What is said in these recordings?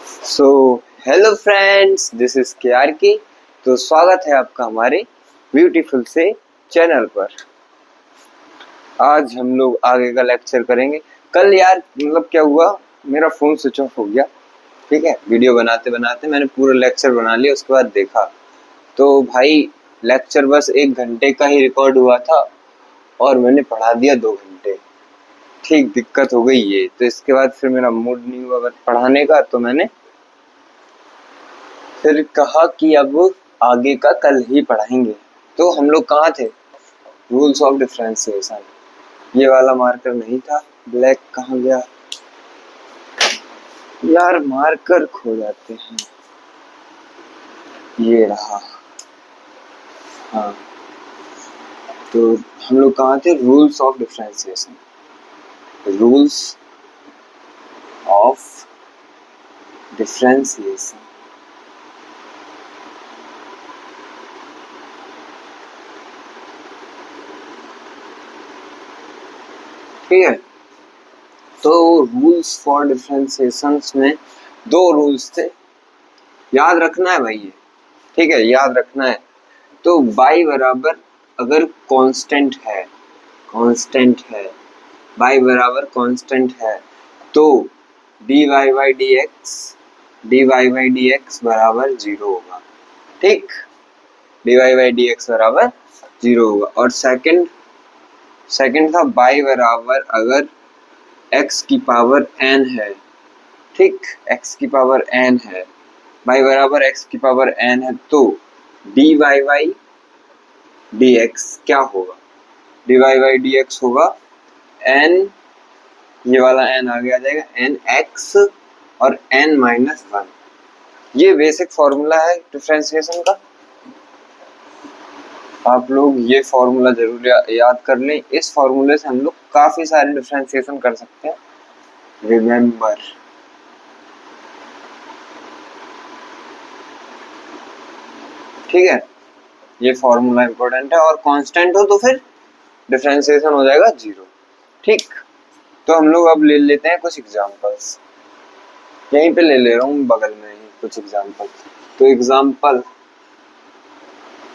So hello friends, this is के are के। तो स्वागत है आपका हमारे ब्यूटीफुल से चैनल पर। आज हम लोग आगे का लेक्चर करेंगे। कल यार मतलब क्या हुआ, मेरा फोन स्विच ऑफ हो गया। ठीक है, वीडियो बनाते बनाते मैंने पूरा लेक्चर बना लिया, उसके बाद देखा तो भाई लेक्चर बस 1 घंटे का ही रिकॉर्ड हुआ था और मैंने पढ़ा दिया 2 घंटे। ठीक दिक्कत हो गई ये। तो इसके बाद फिर मेरा मूड नहीं हुआ पढ़ाने का, तो मैंने फिर कहा कि अब आगे का कल ही पढ़ाएंगे। तो हम लोग कहाँ थे? Rules of differentiation. ये वाला मार्कर नहीं था, ब्लैक कहाँ गया यार? मार्कर खो जाते हैं। ये रहा। हाँ, तो हम लोग कहाँ थे? Rules of differentiation. Rules of differentiation. ठीक है, तो रूल्स फॉर डिफरेंशिएशन में 2 रूल्स थे, याद रखना है भाई ये। ठीक है, याद रखना है। तो y बराबर अगर कांस्टेंट है, कांस्टेंट है, y बराबर कांस्टेंट है, तो dy बाई डी एक्स बराबर 0 होगा। ठीक, dy बाई डी एक्स बराबर 0 होगा। और सेकंड सेकंड था y बराबर अगर x की पावर n है। ठीक, x की पावर n है, y बराबर x की पावर n है, तो dy बाई dx क्या होगा? dy बाई dx होगा n, ये वाला n आगे आ जाएगा, n x और n माइनस 1। ये बेसिक फॉर्मूला है डिफरेंशिएशन का। आप लोग ये फॉर्मूला जरूर याद कर लें। इस फॉर्मूले से हम लोग काफी सारे डिफरेंशिएशन कर सकते हैं। रिमेम्बर, ठीक है, ये फॉर्मूला इंपॉर्टेंट है। और कांस्टेंट हो तो फिर डिफरेंशिएशन हो जाएगा 0। ठीक, तो हम लोग अब ले लेते हैं कुछ एग्जांपल्स। यहीं पे ले ले रहा हूँ बगल में ही कुछ एग्जांपल। तो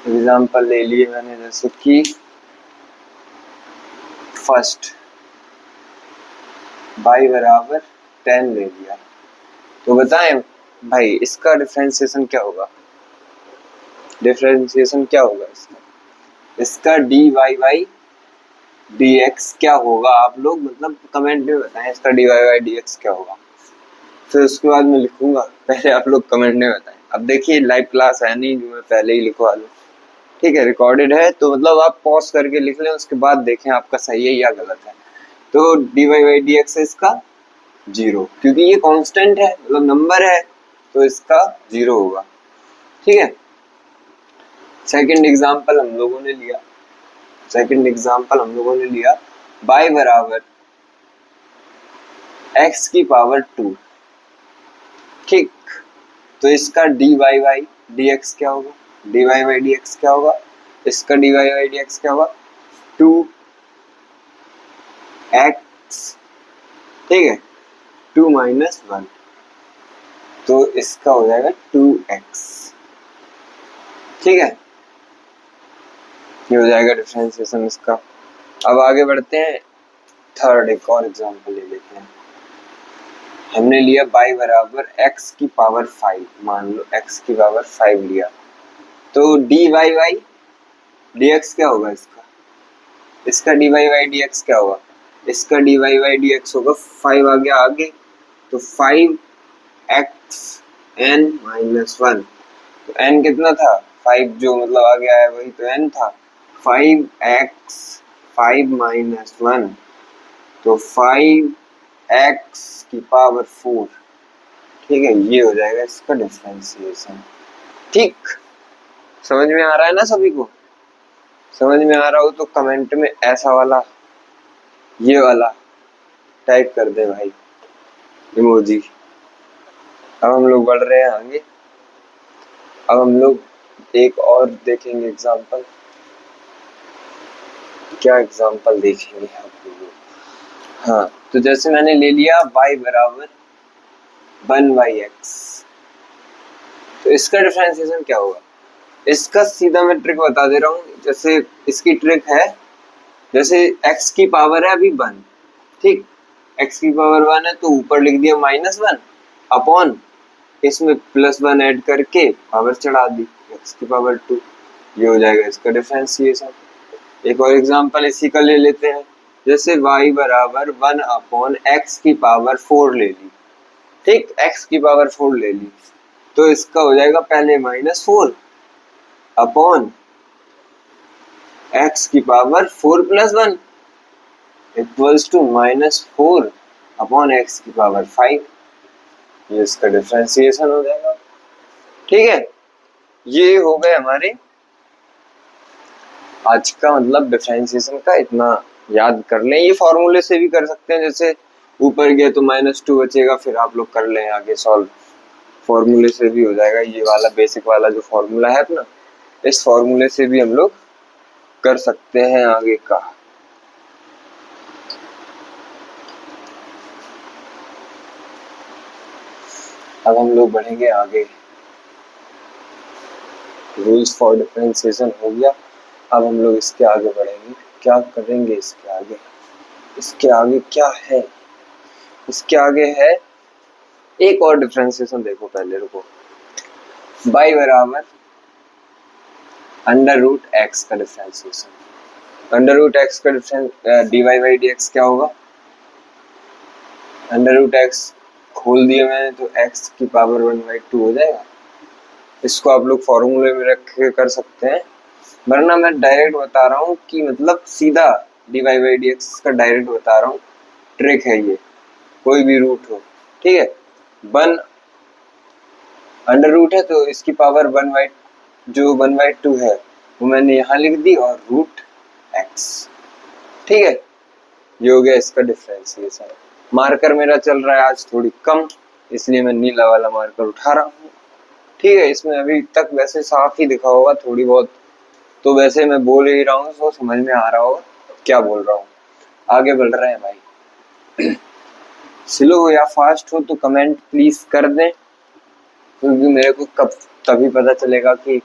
एग्जांपल ले लिए मैंने, जैसे कि फर्स्ट y बराबर 10 ले लिया। तो बताएं भाई इसका डिफरेंशिएशन क्या होगा? डिफरेंशिएशन क्या होगा इसका? इसका dy बाई dx क्या होगा? आप लोग मतलब कमेंट में बताएं इसका dy बाई dx क्या होगा। फिर उसके बाद मैं लिखूंगा, पहले आप लोग कमेंट में बताएं। अब देखिए लाइव क्लास है नहीं जो मैं पहले ही लिखवा लूं। ठीक है, रिकॉर्डेड है, तो मतलब आप पॉज करके लिख लें, उसके बाद देखें आपका सही है या गलत है। तो dy बाई dx है इसका 0, क्योंकि ये कांस्टेंट है मतलब नंबर है, तो इसका 0 होगा। ठीक है, सेकंड एग्जांपल हम लोगों ने लिया, y बराबर x की पावर 2। ठीक, तो इसका dy बाई dx क्या होगा? dy बाई dx क्या होगा? इसका dy बाई dx क्या होगा? 2x। ठीक है, 2 माइनस 1, तो इसका हो जाएगा 2x। ठीक है, ये हो जाएगा डिफरेंशिएशन इसका। अब आगे बढ़ते हैं, थर्ड एक और एग्जांपल ले लेते हैं। हमने लिया y बराबर x की पावर 5, मान लो x की पावर 5 लिया, तो dy बाई dx क्या होगा? इसका dy बाई dx क्या होगा? इसका dy बाई dx होगा 5 आ गया आगे, तो 5x n माइनस 1। तो n कितना था? 5, जो मतलब आगे आया वही तो n था। 5x 5 माइनस 1, तो 5x की पावर 4। ठीक है, ये हो जाएगा इसका डिफरेंशिएशन। ठीक, समझ में आ रहा है ना सभी को? समझ में आ रहा हो तो कमेंट में ऐसा वाला, ये वाला टाइप कर दे भाई, इमोजी। अब हम लोग बढ़ रहे हैं आगे। अब हम लोग एक और देखेंगे एग्जांपल। क्या एग्जांपल देखेंगे आप लोग? हाँ, तो जैसे मैंने ले लिया y बराबर 1/x। तो इसका डिफरेंशिएशन क्या होगा? इसका सीधा मैं ट्रिक बता दे रहा हूँ। जैसे इसकी ट्रिक है, जैसे x की पावर है अभी 1, ठीक, x की पावर 1 है तो ऊपर लिख दिया -1 अपॉन इसमें +1 ऐड करके पावर चढ़ा दी x की पावर 2। ये हो जाएगा इसका डिफरेंशिएशन। एक और एग्जांपल इसी का ले लेते हैं। जैसे y बराबर 1 अपॉन x की पावर 4 ले ली, ठीक, x की पावर 4 ले ली, तो इसका हो जाएगा पहले -4 अपॉन x की power 4 + 1 equals to -4 upon x की पावर 5। ये इसका डिफरेंशिएशन हो जाएगा। ठीक है, ये हो गए हमारे आज का मतलब डिफरेंशिएशन का। इतना याद कर लें। ये फॉर्मूले से भी कर सकते हैं, जैसे ऊपर गया तो -2 बचेगा, फिर आप लोग कर लें आगे सॉल्व, फॉर्मूले से भी हो जाएगा। ये वाला बेसिक वाला जो फॉर्मूला है अपना, इस फॉर्मूले से भी हम लोग कर सकते हैं आगे का। अब हम लोग बढ़ेंगे आगे। रूल्स फॉर डिफरेंशिएशन हो गया। अब हम लोग इसके आगे बढ़ेंगे। क्या करेंगे इसके आगे? इसके आगे क्या है? इसके आगे है एक और डिफरेंशिएशन। देखो पहले रुको। y बराबर √x का डिफरेंशिएशन। √x का डिफरेंस dy/dx क्या होगा? √x खोल दिया मैंने तो x की पावर 1/2 हो जाएगा। इसको आप लोग फॉर्मूले में रख के कर सकते हैं, वरना मैं डायरेक्ट बता रहा हूँ कि मतलब सीधा dy/dx का डायरेक्ट बता रहा हूँ। ट्रिक है ये, कोई भी रूट हो, ठीक है। 1 अंडर रूट है तो इसकी पावर 1/2 है वो मैंने यहाँ लिख दी और √x, ठीक है। ये हो गया इसका डिफरेंशिएशन। मार्कर मेरा चल रहा है आज थोड़ी कम, इसलिए मैं नीला वाला मार्कर उठा रहा हूँ, ठीक है। इसमें अभी तक वैसे साफ ही दिखा होगा थोड़ी बहुत, तो वैसे मैं बोल ही रहा हूँ तो समझ में आ रहा होगा क्या बोल रहा हूँ। आगे बढ़ रहे हैं भाई। स्लो हो या फास्ट हो तो कमेंट प्लीज कर दें, क्योंकि मेरे को कब तभी पता चलेगा कि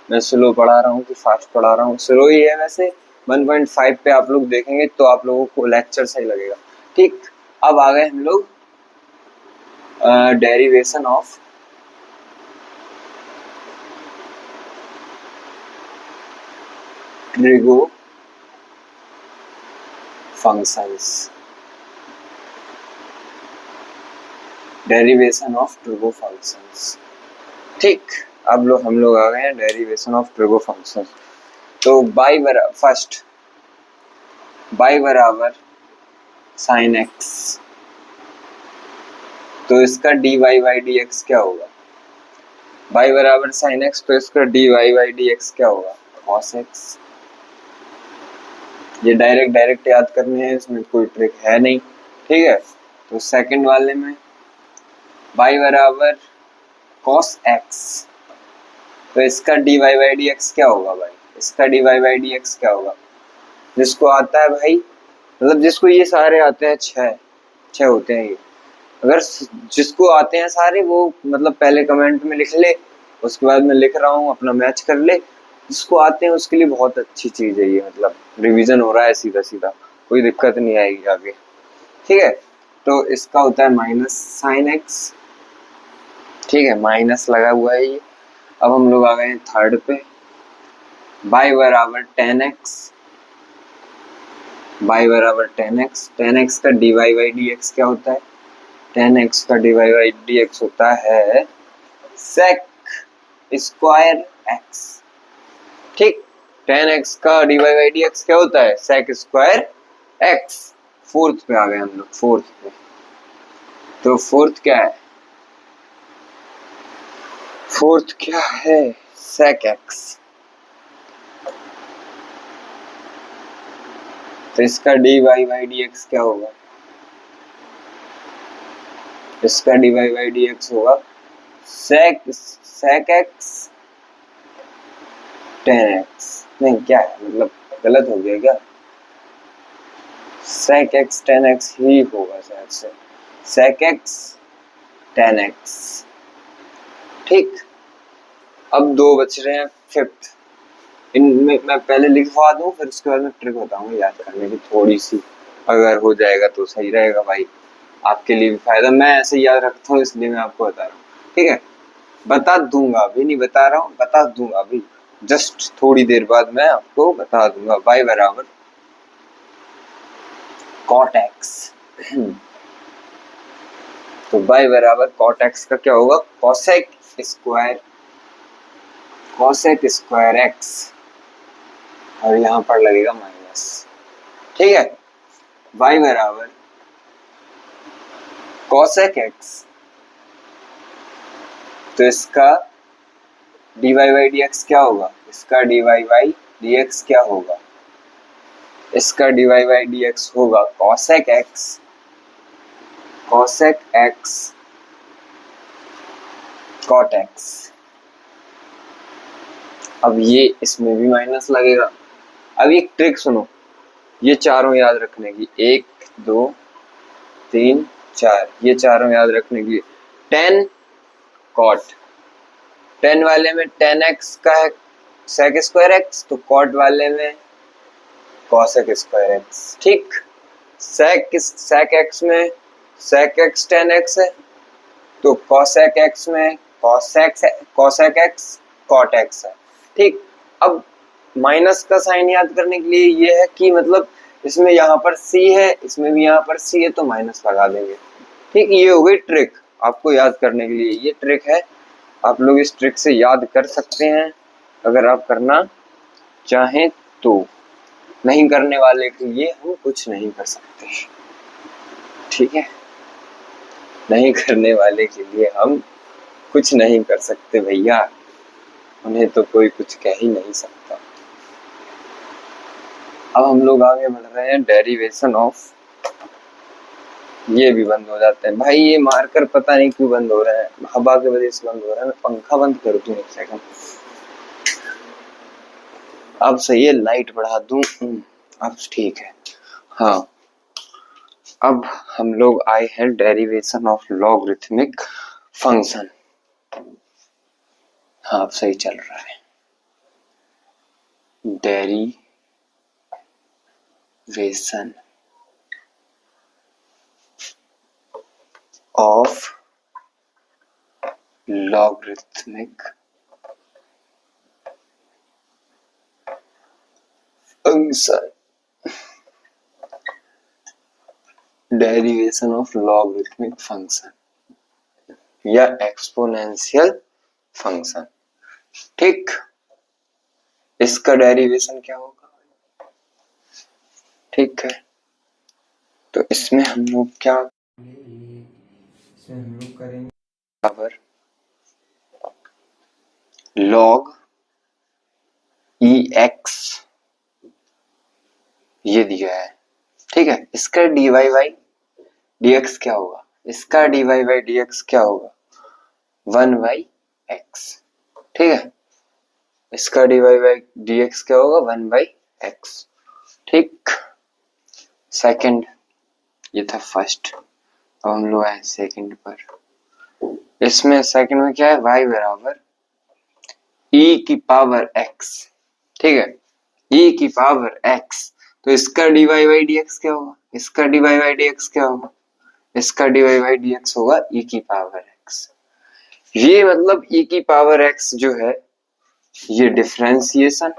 मैं स्लो पढ़ा रहा हूँ कि फास्ट पढ़ा रहा हूँ। स्लो ही है वैसे, 1.5 पे आप लोग देखेंगे तो आप लोगों को लेक्चर सही लगेगा, ठीक। अब आ गए हम लोग derivation of trigo functions. Derivation of trigo functions, ठीक। अब लोग हम लोग आ गए हैं डेरिवेशन ऑफ ट्रिगो फंक्शंस। तो फर्स्ट y बराबर sin x, तो इसका dy/dx क्या होगा? y बराबर sin x तो इसका dy/dx क्या होगा? cos x। ये डायरेक्ट याद करने हैं, इसमें कोई ट्रिक है नहीं, ठीक है। तो सेकंड वाले में y बराबर cos x, तो इसका dy/dx क्या होगा भाई? इसका dy/dx क्या होगा? जिसको आता है भाई, मतलब जिसको ये सारे आते हैं, छह होते हैं ये। अगर जिसको आते हैं सारे वो मतलब पहले कमेंट में लिख ले, उसके बाद मैं लिख रहा हूँ अपना मैच कर ले। जिसको आते हैं उसके लिए बहुत अच्छी चीज है ये, मतलब रिवीजन हो रहा है सीधा सीधा, कोई दिक्कत नहीं आएगी आगे, ठीक है। तो इसका होता है -sin x, ठीक है, माइनस लगा हुआ है ये। अब हम लोग आ गए हैं थर्ड पे, y बराबर tan x। y बराबर tan x, tan x का dy/dx क्या होता है? tan x का dy/dx होता है sec स्क्वायर x, ठीक। tan x का dy/dx क्या होता है? sec square x। फोर्थ पे आ गए हम लोग, फोर्थ पे। तो फोर्थ क्या है? फोर्थ क्या है? sec x। तो इसका dy/dx क्या होगा? इसका dy/dx होगा sec x tan x। नहीं, क्या है मतलब गलत हो गया क्या? sec x tan x ही होगा शायद से, sec x 10x। ठीक, अब दो बच रहे हैं फिफ्थ। इनमें मैं पहले लिखवा दूं, फिर उसके बाद में ट्रिक बताऊंगा याद करने की थोड़ी सी, अगर हो जाएगा तो सही रहेगा भाई, आपके लिए भी फायदा। मैं ऐसे याद रखता हूँ इसलिए मैं आपको बता रहा हूँ। ठीक है, बता दूंगा, अभी नहीं बता रहा हूँ, बता दूंगा अभी, जस्ट थोड़ी देर बाद मैं आपको बता दूंगा। y बराबर cot x। तो y बराबर cot x का क्या होगा, cosec स्क्वायर x, और यहाँ पर लगेगा माइनस। ठीक है, y बराबर cosec x, तो इसका dy बाई dx क्या होगा, इसका dy बाई dx क्या होगा, इसका dy बाई dx होगा cosec x cot x। अब ये इसमें भी माइनस लगेगा। अब एक ट्रिक सुनो, ये चारों याद रखने की, 1 2 3 4, ये चारों याद रखने की। 10 cot, 10 वाले में 10x का है sec स्क्वायर x, तो cot वाले में cosec स्क्वायर x। ठीक, sec x में sec x 10x है, तो cosec x में cosec x cot x है। ठीक, अब माइनस का साइन याद करने के लिए ये है कि मतलब इसमें यहाँ पर c है, इसमें भी यहाँ पर c है, तो माइनस लगा देंगे। ठीक, ये हो गई ट्रिक आपको याद करने के लिए, ये ट्रिक है, आप लोग इस ट्रिक से याद कर सकते हैं अगर आप करना चाहें तो। नहीं करने वाले के लिए हम कुछ नहीं कर सकते। ठीक है, नहीं करने वाले के लिए हम कुछ नहीं कर सकते भैया, उन्हें तो कोई कुछ कह ही नहीं सकता। अब हम लोग आगे बढ़ रहे हैं, डेरिवेशन ऑफ, ये भी बंद हो जाते हैं भाई, ये मार्कर पता नहीं क्यों बंद हो रहे हैं, हवा की वजह से बंद हो रहा है। मैं पंखा बंद कर दूं एक सेकंड, अब सही है, लाइट बढ़ा दूं, अब ठीक है। हाँ, अब हम लोग आए हैं डेरिवेशन ऑफ लॉगरिथमिक फंक्शन। हाँ, अब सही चल रहा है। Derivation of logarithmic function, derivation of logarithmic function या एक्सपोनेंशियल फंक्शन। ठीक, इसका डेरिवेशन क्या होगा, ठीक है, तो इसमें हम लोग करेंगे बराबर log ex, ये दिया है। ठीक है, इसका dy बाई dx क्या होगा, इसका dy बाई dx क्या होगा, 1 बाई x। ठीक है, इसका dy बाई dx क्या होगा, 1 बाई x। ठीक, सेकंड, ये था फर्स्ट, अब हम लोग आए सेकंड पर। इसमें सेकंड में क्या है, y बराबर e की पावर x। ठीक है, e की पावर x, तो इसका dy बाई dx क्या होगा, इसका dy बाई dx क्या होगा, इसका dy बाई dx होगा e की पावर x। ये मतलब e की पावर x जो है, ये डिफरेंशिएशन,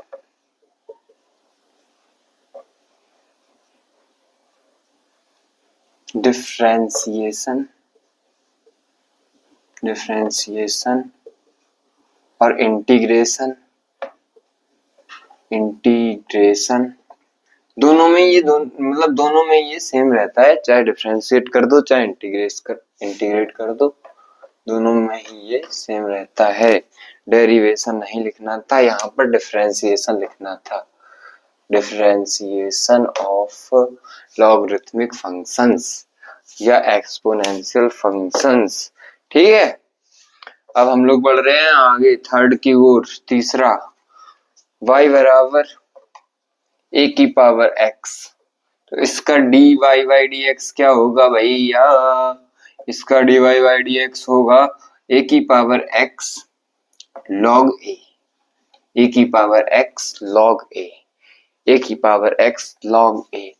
डिफरेंशिएशन और इंटीग्रेशन दोनों में ये मतलब दोनों में ये सेम रहता है, चाहे डिफरेंशिएट कर दो चाहे इंटीग्रेट कर दो, दोनों में ही ये सेम रहता है। डेरिवेशन नहीं लिखना था, यहाँ पर डिफरेंशिएशन लिखना था, डिफरेंशिएशन ऑफ लॉगरिथमिक फंक्शंस या एक्सपोनेंशियल फंक्शंस। ठीक है, अब हम लोग बढ़ रहे हैं आगे थर्ड की ओर, तीसरा, y बराबर a की पावर x, तो इसका dy बाई dx क्या होगा भैया, इसका डीवाई बाई डी एक्स होगा ए की पावर एक्स लॉग ए, ए की पावर एक्स लॉग ए, ए की पावर एक्स लॉग ए।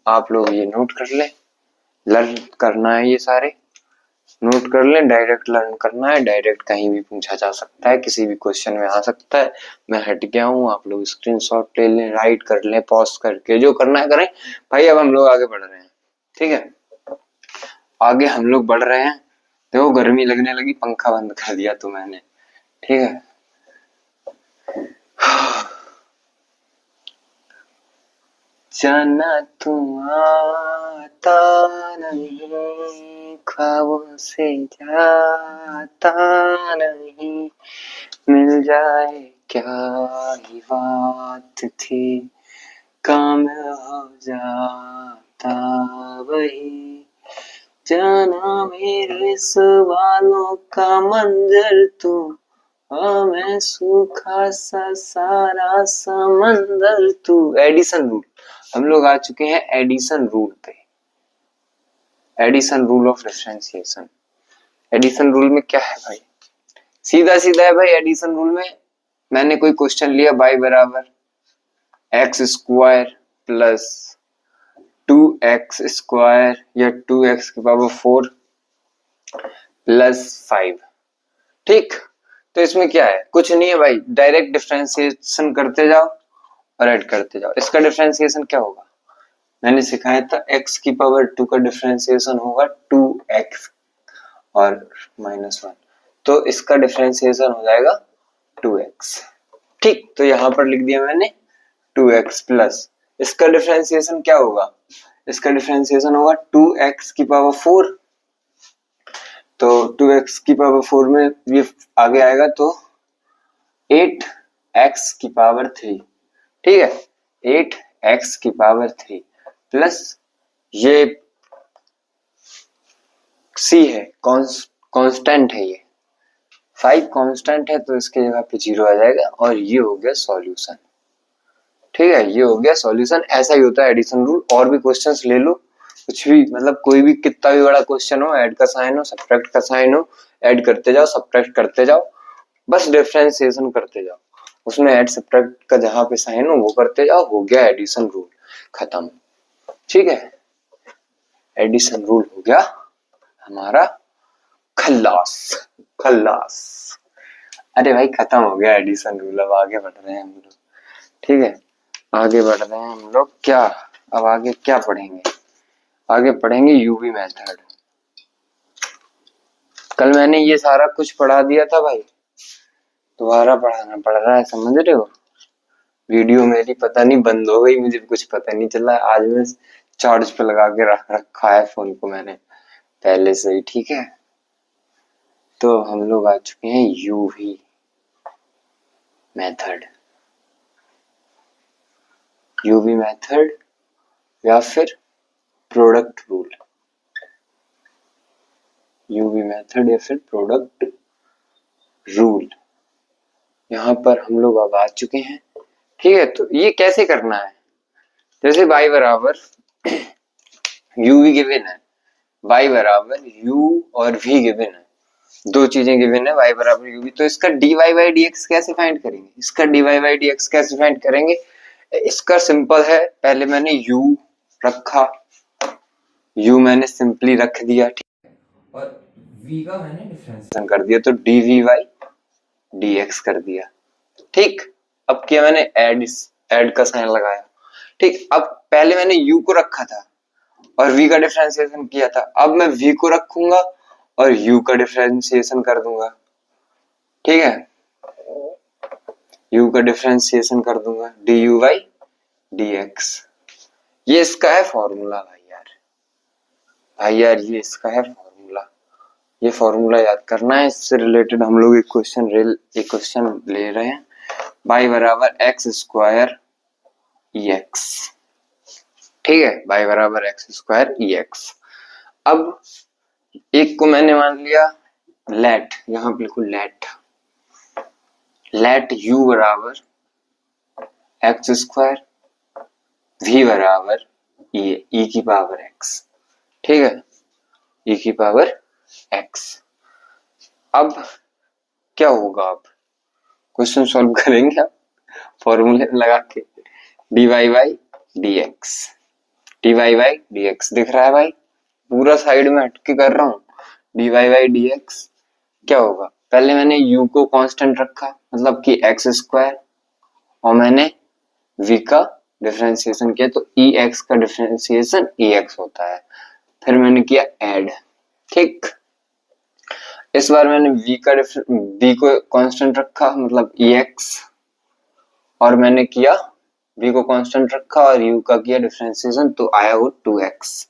आप लोग ये नोट कर लें, लर्न करना है, ये सारे नोट कर लें, डायरेक्ट लर्न करना है, डायरेक्ट कहीं भी पूछा जा सकता है, किसी भी क्वेश्चन में आ सकता है। मैं हट गया हूँ, आप लोग स्क्रीनशॉट ले लें, राइट कर लें, पॉज करके, जो करना है करें भाई। अब हम लोग आगे बढ़ रहे हैं, ठीक है, आगे हम लोग बढ़ रहे हैं। देखो गर्मी लगने लगी, पंखा बंद कर दिया तो मैंने, ठीक है। जाना तुम आता नहीं, ख्वाबों से जाता नहीं, मिल जाए क्या ही बात थी, काम हो जाता वही, जाना मेरे सवालों का मंजर तू, मैं सूखा सा सारा समंदर तू। एडिशन रूल, हम लोग आ चुके हैं एडिशन रूल पे, addition rule of differentiation. Addition rule में क्या है भाई, सीधा सीधा है भाई। एडिशन रूल में मैंने कोई क्वेश्चन लिया, y बराबर x square plus 2x square या 2x की पावर 4 प्लस 5, ठीक। तो इसमें क्या है, कुछ नहीं है भाई, डायरेक्ट डिफरेंशिएशन करते जाओ और ऐड करते जाओ। इसका डिफरेंशिएशन क्या होगा, मैंने सिखाया था x की पावर 2 का डिफरेंशिएशन होगा 2x और -1, तो इसका डिफरेंशिएशन हो जाएगा 2x, ठीक। तो यहां पर लिख दिया मैंने 2x प्लस, इसका डिफरेंशिएशन क्या होगा, इसका डिफरेंशिएशन होगा 2x की पावर 4, तो 2x की पावर 4 में ये आगे आएगा तो 8x की पावर 3, ठीक है, 8x की पावर 3 प्लस ये c है, कांस्टेंट है, ये 5 कांस्टेंट है, तो इसके जगह पे 0 आ जाएगा और ये हो गया सॉल्यूशन, ठीक है, ये हो गया सॉल्यूशन। ऐसा ही होता है एडिशन रूल। और भी क्वेश्चंस ले लो, कुछ भी, मतलब कोई भी कितना भी बड़ा क्वेश्चन हो, ऐड का साइन हो, सब्ट्रैक्ट का साइन हो, ऐड करते जाओ, सब्ट्रैक्ट करते जाओ, बस डिफरेंशिएशन करते जाओ, उसमें ऐड सब्ट्रैक्ट का जहां पे साइन हो वो करते जाओ, हो गया एडिशन रूल खत्म, ठीक है। एडिशन रूल हो गया हमारा खल्लास, खल्लास। अरे भाई खत्म हो गया एडिशन रूल, अब आगे बढ़ रहे हैं हम लोग, ठीक है, आगे बढ़ रहे हैं हम लोग। क्या अब आगे क्या पढ़ेंगे, आगे पढ़ेंगे यूवी मेथड। कल मैंने ये सारा कुछ पढ़ा दिया था भाई, दोबारा पढ़ाना पड़ रहा है, समझ रहे हो। वीडियो मेरी पता नहीं बंद हो गई, मुझे कुछ पता नहीं चला। आज मैं चार्ज पे लगा के रखा है फोन को मैंने पहले से ही, ठीक है। तो हम लोग आ चुके हैं यूवी मेथड, यूवी मेथड या फिर प्रोडक्ट रूल, यूवी मेथड या फिर प्रोडक्ट रूल, यहाँ पर हम लोग अब आ चुके हैं, ठीक है। तो ये कैसे करना है, जैसे y बराबर यूवी गिवन है, y बराबर u और v गिवन है, दो चीजें गिवन है, y बराबर यूवी, तो इसका dy बाई dx कैसे फाइंड करेंगे, इसका dy बाई dx कैसे फाइंड करेंगे। इसका सिंपल है, पहले मैंने u रखा, u मैंने सिंपली रख दिया, ठीक है, और v का मैंने डिफरेंशिएशन कर दिया, तो dv बाई dx कर दिया, ठीक। अब किया मैंने ऐड का साइन लगाया, ठीक। अब पहले मैंने u को रखा था और v का डिफरेंशिएशन किया था, अब मैं v को रखूंगा और u का डिफरेंशिएशन कर दूंगा, ठीक है, u का डिफरेंशिएशन कर दूंगा du बाई dx। ये इसका है फॉर्मूला भाई यार, भाई यार ये इसका है फॉर्मूला, ये फॉर्मूला याद करना है। इससे रिलेटेड हम लोग एक क्वेश्चन ले रहे हैं, y बराबर एक्स स्क्वायर ई एक्स, ठीक है, y बराबर एक्स स्क्वायर ई एक्स। अब एक को मैंने मान लिया लेट, यहां बिल्कुल लेट u बराबर एक्स स्क्वायर, v बराबर ई की पावर x, ठीक है, e की पावर एक्स। अब क्या होगा, अब क्वेश्चन सॉल्व करेंगे आप फॉर्मूले लगा के। D y by d x, d y by d x दिख रहा है भाई, पूरा साइड में हटके कर रहा हूं। D y by d x क्या होगा, पहले मैंने u को कांस्टेंट रखा मतलब कि एक्स स्क्वायर, और मैंने v का डिफरेंशिएशन किया तो ई एक्स का डिफरेंशिएशन ई एक्स होता है। फिर मैंने किया ऐड, ठीक। इस बार मैंने v को कांस्टेंट रखा मतलब ई एक्स, और मैंने किया v को कांस्टेंट रखा और u का किया डिफरेंशिएशन तो आया वो 2x,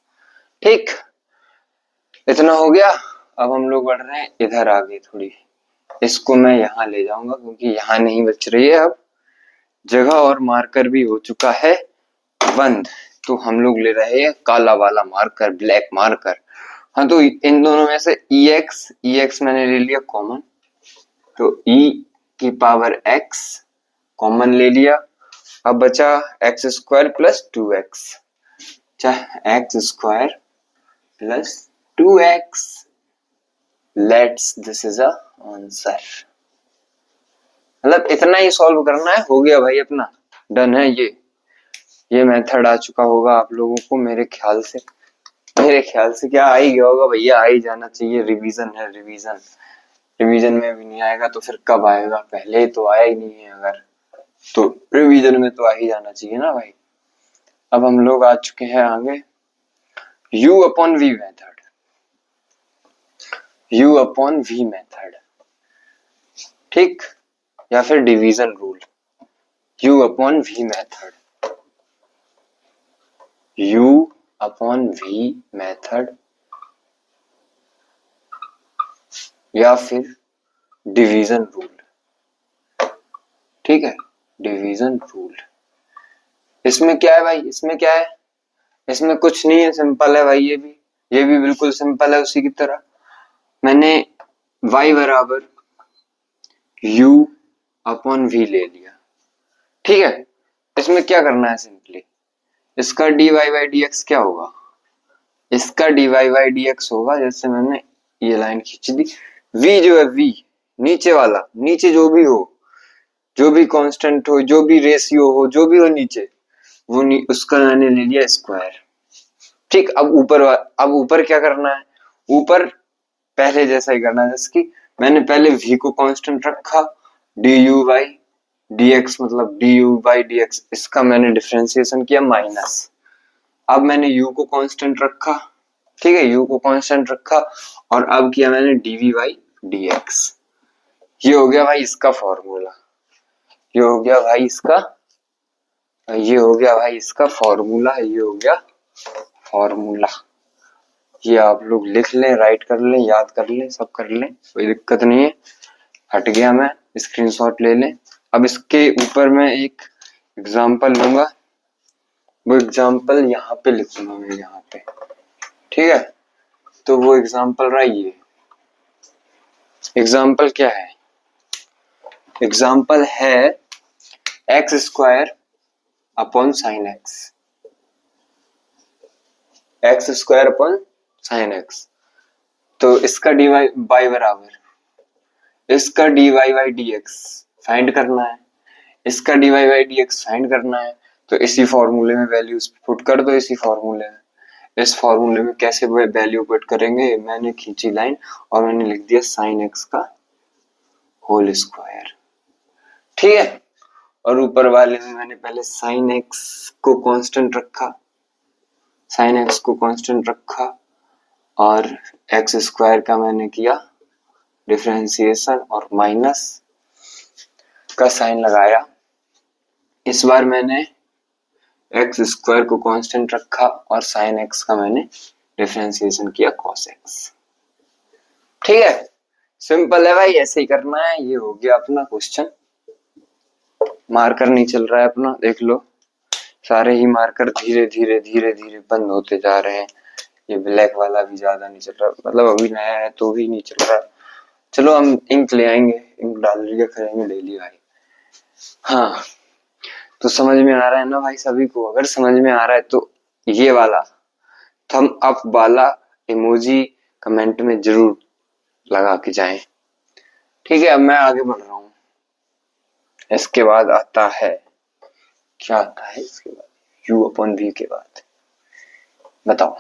ठीक। इतना हो गया। अब हम लोग बढ़ रहे हैं इधर आगे थोड़ी, इसको मैं यहां ले जाऊंगा क्योंकि यहां नहीं बच रही है अब जगह, और मार्कर भी हो चुका है बंद, तो हम लोग ले रहे हैं काला वाला मार्कर, ब्लैक मार्कर। हाँ, तो इन दोनों में से ई एक्स मैंने ले लिया कॉमन, तो e की पावर x कॉमन ले लिया। अब बचा एक्स स्क्वायर प्लस 2x, चाहे x square plus 2x, let's this is a answer. मतलब इतना ही सॉल्व करना है, हो गया भाई अपना, डन है। ये मेथड आ चुका होगा आप लोगों को मेरे ख्याल से, क्या आ ही गया होगा भैया, आ ही जाना चाहिए। रिवीजन है, रिवीजन, रिवीजन में भी नहीं आएगा तो फिर कब आएगा, पहले तो आया ही नहीं है अगर, तो रिवीजन में तो आ ही जाना चाहिए ना भाई। अब हम लोग आ चुके हैं आगे, u upon v method, u upon v method, ठीक, या फिर division rule. u upon v method, u upon v method या फिर डिवीजन रूल, ठीक है, डिवीजन रूल। इसमें क्या है भाई, इसमें क्या है, इसमें कुछ नहीं है, सिंपल है भाई। ये भी बिल्कुल सिंपल है उसी की तरह। मैंने y बराबर u अपॉन v ले लिया, ठीक है। इसमें क्या करना है, सिंपली इसका dy बाई dx क्या होगा, इसका dy बाई dx होगा, जैसे मैंने ये लाइन खींच दी, v जो है v नीचे वाला, नीचे जो भी हो, जो भी कांस्टेंट हो, जो भी रेशियो हो, जो भी हो नीचे, वो उसका मैंने ले लिया स्क्वायर, ठीक। अब ऊपर क्या करना है, ऊपर पहले जैसा ही करना है, जैसे कि मैंने पहले v को कांस्टेंट रखा, du बाई dx मतलब du बाई dx, इसका मैंने डिफरेंशिएशन किया माइनस। अब मैंने u को कांस्टेंट रखा, ठीक है, u को कांस्टेंट रखा, और अब किया मैंने dv बाई dx। ये हो गया भाई इसका फॉर्मूला, ये हो गया भाई इसका, ये हो गया भाई इसका फॉर्मूला, ये हो गया फॉर्मूला। ये आप लोग लिख लें, राइट कर लें, याद कर लें, सब कर लें, कोई दिक्कत नहीं है। हट गया, मैं स्क्रीनशॉट ले लें। अब इसके ऊपर मैं एक एग्जांपल लूंगा, वो एग्जांपल यहाँ पे लिखूंगा मैं, यहाँ पे, ठीक है। तो वो एग्जांपल रहा ये, एग्जांपल क्या है, एग्जांपल है x square upon sine x, x square upon sine x. तो इसका डी वाई बाई बराबर, इसका d y by d x find करना है, इसका d y by d x find करना है। तो इसी फॉर्मूले में वैल्यूज पुट कर दो, इसी फॉर्मूले में। इस फॉर्मूले में कैसे वैल्यू पुट करेंगे, मैंने खींची लाइन और मैंने लिख दिया साइन एक्स का होल स्क्वायर, ठीक है। और ऊपर वाले में मैंने पहले साइन एक्स को कांस्टेंट रखा, साइन एक्स को कांस्टेंट रखा, और एक्स स्क्वायर का मैंने किया डिफरेंशिएशन और माइनस का साइन लगाया। इस बार मैंने एक्स स्क्वायर को कांस्टेंट रखा और साइन एक्स का मैंने डिफरेंशिएशन किया कॉस एक्स, ठीक है। सिंपल है भाई, ऐसे ही करना है। ये हो गया अपना क्वेश्चन। मार्कर नहीं चल रहा है अपना, देख लो, सारे ही मार्कर धीरे धीरे धीरे धीरे बंद होते जा रहे हैं। ये ब्लैक वाला भी ज्यादा नहीं चल रहा, मतलब अभी नया है तो भी नहीं चल रहा। चलो हम इंक ले आएंगे, इंक डाल लिया करेंगे डेली भाई। हाँ, तो समझ में आ रहा है ना भाई सभी को? अगर समझ में आ रहा है तो ये वाला थम अप वाला इमोजी कमेंट में जरूर लगा के जाएं। ठीक है, अब मैं आगे बढ़ रहा हूँ। इसके बाद आता है, क्या आता है इसके बाद? u अपॉन v के बाद बताओ,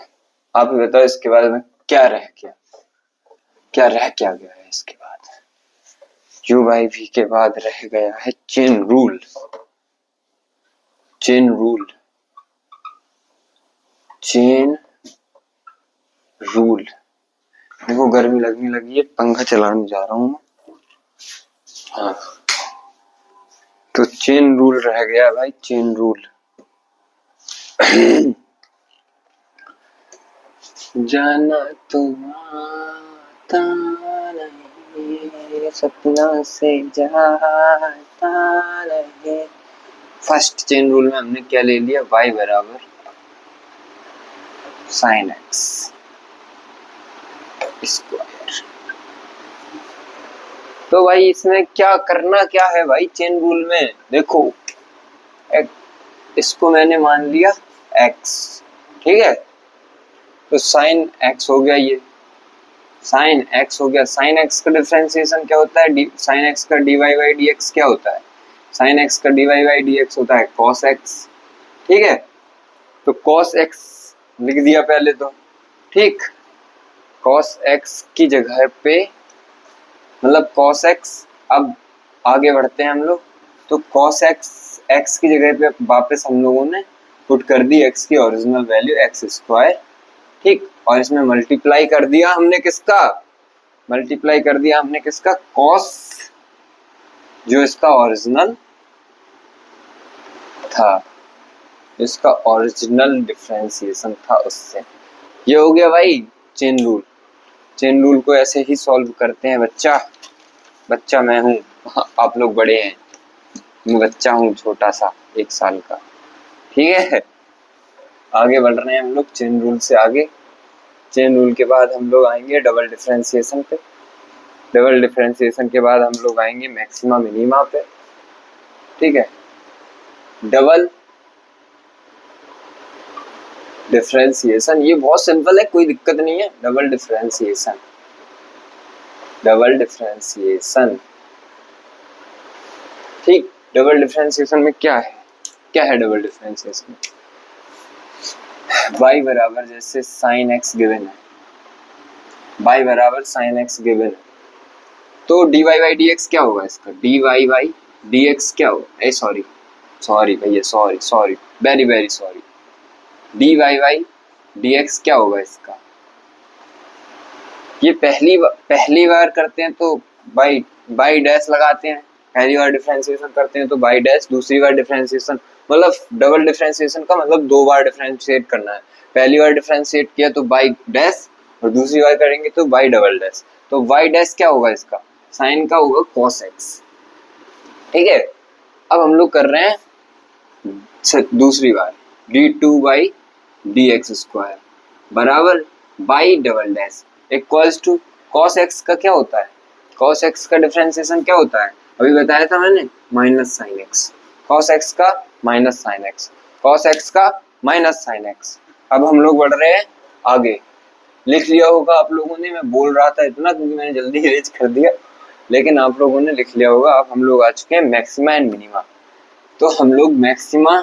आप ही बताओ इसके बाद में क्या रह क्या गया है इसके बाद? u बाई v के बाद रह गया है चेन रूल। चेन रूल देखो, गर्मी लगने लगी है, पंखा चलाने जा रहा हूँ। हाँ, तो चेन रूल रह गया भाई, चेन रूल। जाना तुम्हारा नहीं, सपना से जाता रहे। फर्स्ट चेन रूल में हमने क्या ले लिया? y बराबर साइन एक्स स्क्वायर। तो भाई इसमें क्या करना क्या है भाई? चेन रूल में देखो, इसको मैंने मान लिया x, ठीक है, तो साइन x हो गया, ये साइन x हो गया। साइन x का डिफरेंशिएशन क्या होता है? साइन x का dy बाई dx क्या होता है? साइन x का dy बाई dx होता है cos x, ठीक है। तो cos x लिख दिया पहले तो, ठीक। cos x की जगह पे, मतलब cos x, अब आगे बढ़ते हैं हम लोग, तो cos x की जगह पे वापस हम लोगों ने पुट कर दी x की ओरिजिनल वैल्यू x स्क्वायर, ठीक। और इसमें मल्टीप्लाई कर दिया हमने किसका? मल्टीप्लाई कर दिया हमने किसका? cos, जो इसका ओरिजिनल था, इसका ओरिजिनल डिफरेंशिएशन था उससे। ये हो गया भाई चेन रूल। चेन रूल को ऐसे ही सॉल्व करते हैं बच्चा मैं हूँ, आप लोग बड़े हैं, मैं बच्चा हूँ छोटा सा 1 साल का, ठीक है। आगे बढ़ रहे हैं हम लोग चेन रूल से आगे। चेन रूल के बाद हम लोग आएंगे डबल डिफरेंशिएशन पे। डबल डिफरेंशिएशन के बाद हम लोग आएंगे मैक्सिमा मिनिमा पे, ठीक है। डबल डिफरेंशिएशन ये बहुत सिंपल है, कोई दिक्कत नहीं है। डबल डिफरेंशिएशन ठीक। डबल डिफरेंशिएशन में क्या है डबल डिफरेंशिएशन? y बराबर जैसे साइन एक्स गिवन है, y बराबर साइन एक्स गिवन है, तो dy बाई dx क्या होगा इसका? dy बाई dx क्या होगा? सॉरी भैया, sorry, very sorry. dy by dx क्या होगा इसका? ये पहली बार करते हैं तो बाई डैश लगाते हैं, पहली बार डिफरेंशिएशन करते हैं तो बाई डैश, दूसरी बार डिफरेंशिएशन, मतलब डबल डिफरेंशिएशन का मतलब 2 बार डिफरेंशिएट करना है। पहली बार डिफरेंशिएट किया तो बाई डैश, और दूसरी बार करेंगे तो बाई डबल डैश। तो वाई डैश क्या होगा इसका? साइन का होगा cos x, ठीक है। अब हम लोग कर रहे हैं दूसरी बार, d2 बाई dx स्क्वायर बराबर by double dash equals to cos x का क्या होता है? cos x का डिफरेंशिएशन क्या होता है? अभी बताया था मैंने, minus sine x. cos x का minus sine x, cos x का माइनस साइन एक्स। अब हम लोग बढ़ रहे हैं आगे। लिख लिया होगा आप लोगों ने, मैं बोल रहा था इतना क्योंकि मैंने जल्दी इरेज कर दिया, लेकिन आप लोगों ने लिख लिया होगा। अब हम लोग आ चुके हैं मैक्सिमा एंड मिनिमा। तो हम लोग मैक्सिमा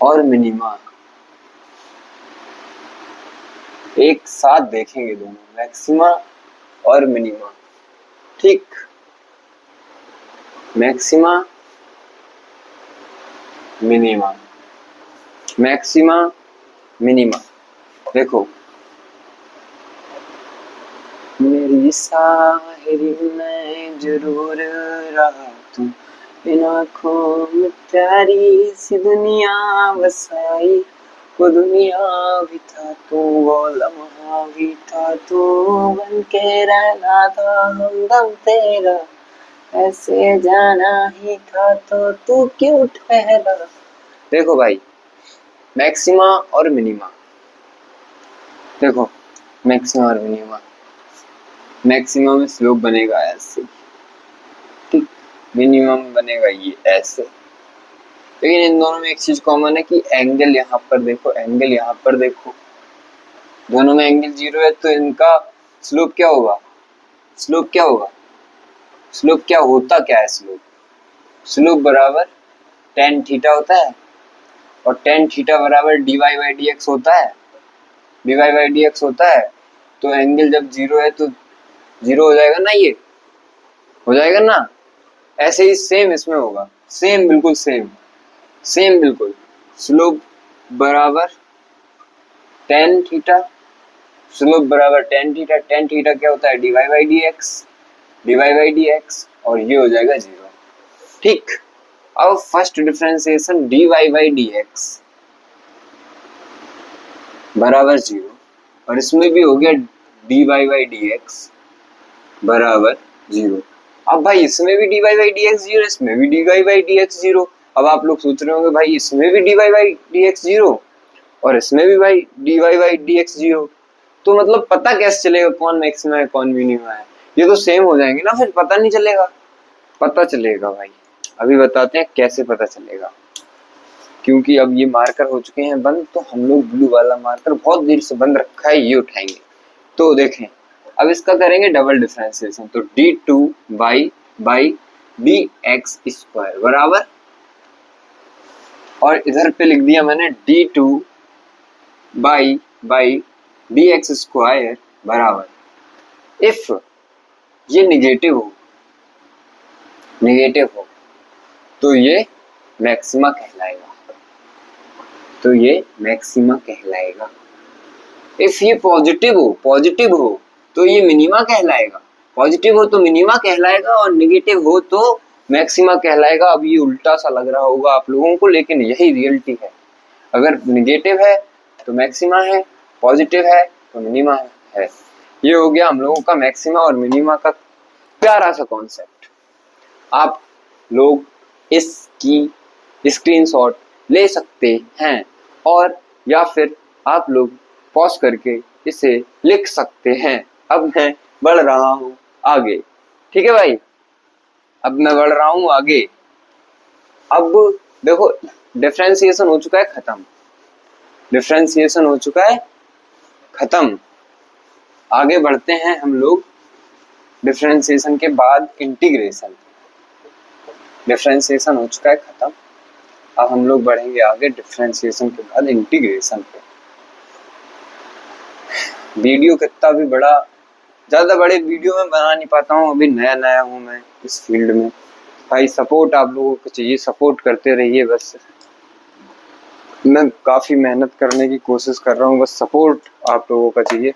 और मिनिमा एक साथ देखेंगे, दोनों मैक्सिमा और मिनिमा, ठीक। Maxima minima, maxima minima. देखो, मेरी साहिरी में जरूर रहा तू, इन आँखों में प्यारी सी दुनिया बसाई, वो दुनिया भी था तू, वो लम्हा भी था तू, बन के रहना था हमदम तेरा, ऐसे जाना ही था तो तू क्यों ठहरा। देखो भाई, मैक्सिमा और मिनिमा, देखो मैक्सिमा और मिनिमा, मैक्सिमा में स्लोप बनेगा ऐसे, ठीक, मिनिमम बनेगा ये ऐसे। लेकिन इन दोनों में एक चीज कॉमन है कि एंगल यहाँ पर देखो, एंगल यहाँ पर देखो, दोनों में एंगल 0 है तो इनका स्लोप क्या होगा? स्लोप क्या होगा? स्लोप क्या होता क्या है? स्लोप बराबर tan थीटा होता है और tan थीटा बराबर dy बाई डी एक्स होता है। dy बाई डी एक्स होता है तो एंगल जब 0 है तो 0 हो जाएगा ना, ये हो जाएगा ना। ऐसे ही सेम इसमें होगा, सेम बिल्कुल सेम बिल्कुल। स्लोप बराबर tan थीटा, स्लोप बराबर tan थीटा क्या होता है? dy बाई डी एक्स और ये हो जाएगा 0। ठीक, अब first differentiation dy by d x बराबर 0 और इसमें भी हो गया dy बाई डी एक्स बराबर 0। अब भाई इसमें भी dy बाई डी एक्स 0, इसमें भी dy बाई डी एक्स 0। अब आप लोग सोच रहे होंगे भाई इसमें भी dy बाई डी एक्स 0 और इसमें भी भाई dy बाई डी एक्स 0, तो मतलब पता कैसे चलेगा कौन मैक्सिमा है कौन मिनिमा है? ये तो सेम हो जाएंगे ना, फिर पता नहीं चलेगा। पता चलेगा भाई, अभी बताते हैं कैसे पता चलेगा। क्योंकि अब ये मार्कर हो चुके हैं बंद, तो हम लोग ब्लू वाला मार्कर बहुत देर से बंद रखा है, ये उठाएंगे। तो देखें, अब इसका करेंगे डबल डिफरेंशिएशन, तो d2 by d x square बराबर, और इधर पे लिख दिया मैंने d2 by d x square बराबर, इफ ये निगेटिव हो तो ये मैक्सिमा कहलाएगा। इफ ये पॉजिटिव हो तो ये मिनिमा कहलाएगा। पॉजिटिव हो तो मिनिमा कहलाएगा और निगेटिव हो तो मैक्सिमा कहलाएगा। अब ये उल्टा सा लग रहा होगा आप लोगों को, लेकिन यही रियलिटी है। अगर निगेटिव है तो मैक्सिमा है, पॉजिटिव है तो मिनिमा है। ये हो गया हम लोगों का मैक्सिमा और मिनिमा का प्यारा सा कॉन्सेप्ट। आप लोग इसकी स्क्रीनशॉट ले सकते हैं और या फिर आप लोग पॉज करके इसे लिख सकते हैं। अब मैं बढ़ रहा हूँ आगे, ठीक है भाई, अब मैं बढ़ रहा हूँ आगे। अब देखो डिफरेंशिएशन हो चुका है खत्म, आगे बढ़ते हैं हम लोग डिफरेंशिएशन के बाद इंटीग्रेशन। डिफरेंशिएशन हो चुका है खत्म, अब हम लोग बढ़ेंगे आगे डिफरेंशिएशन के बाद इंटीग्रेशन पे। वीडियो कितना भी बड़ा, ज़्यादा बड़े वीडियो में बना नहीं पाता हूँ, अभी नया हूँ मैं इस फील्ड में। भाई सपोर्ट आप लोगों को चाहिए, सपोर्ट करते रहिए बस। मैं काफ़ी मेहनत करने की कोशिश कर रहा हूँ, बस सपोर्ट आप लोगों का चाहिए।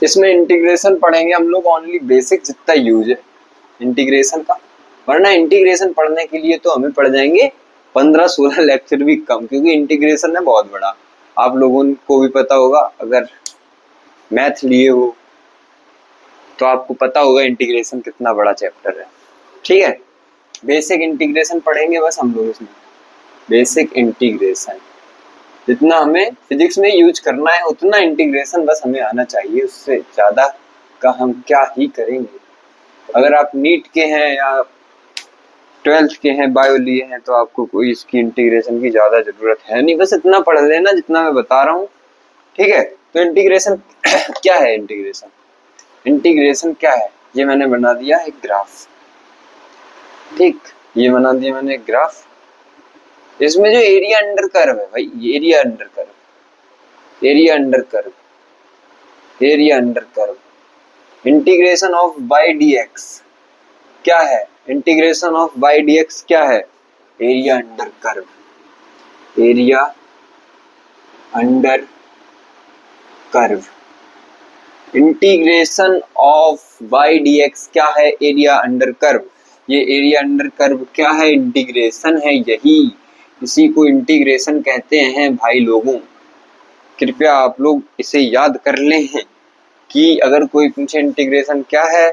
इसमें इंटीग्रेशन पढ़ेंगे हम लोग, ओनली बेसिक जितना यूज है इंटीग्रेशन का, वरना इंटीग्रेशन पढ़ने के लिए तो हमें पड़ जाएंगे 15-16 लेक्चर भी कम, क्योंकि इंटीग्रेशन है बहुत बड़ा। आप लोगों को भी पता होगा, अगर मैथ लिए हो तो आपको पता होगा इंटीग्रेशन कितना बड़ा चैप्टर है। ठीक है, बेसिक इंटीग्रेशन पढ़ेंगे बस हम लोग इसमें। बेसिक इंटीग्रेशन जितना हमें फिजिक्स में यूज करना है उतना इंटीग्रेशन बस हमें आना चाहिए, उससे ज़्यादा का हम क्या ही करेंगे। अगर आप नीट के हैं या 12th के हैं, बायो लिए हैं, तो आपको कोई इसकी इंटीग्रेशन की ज़्यादा ज़रूरत है नहीं, बस इतना पढ़ लेना जितना मैं बता रहा हूँ। ठीक है, तो इंटीग्रेशन क्या है? इंटीग्रेशन क्या है? ये मैंने बना दिया एक ग्राफ। ठीक, ये बना दिया मैंने एक ग्राफ। इसमें जो एरिया अंडर कर्व है भाई, area under curve integration of by d x क्या है? Integration of by d x क्या है? Area under curve. Integration of by d x क्या है? Area under curve. ये एरिया अंडर कर्व क्या है? इंटीग्रेशन है, यही इसी को इंटीग्रेशन कहते हैं भाई लोगों। कृपया आप लोग इसे याद कर लें कि अगर कोई पूछे इंटीग्रेशन क्या है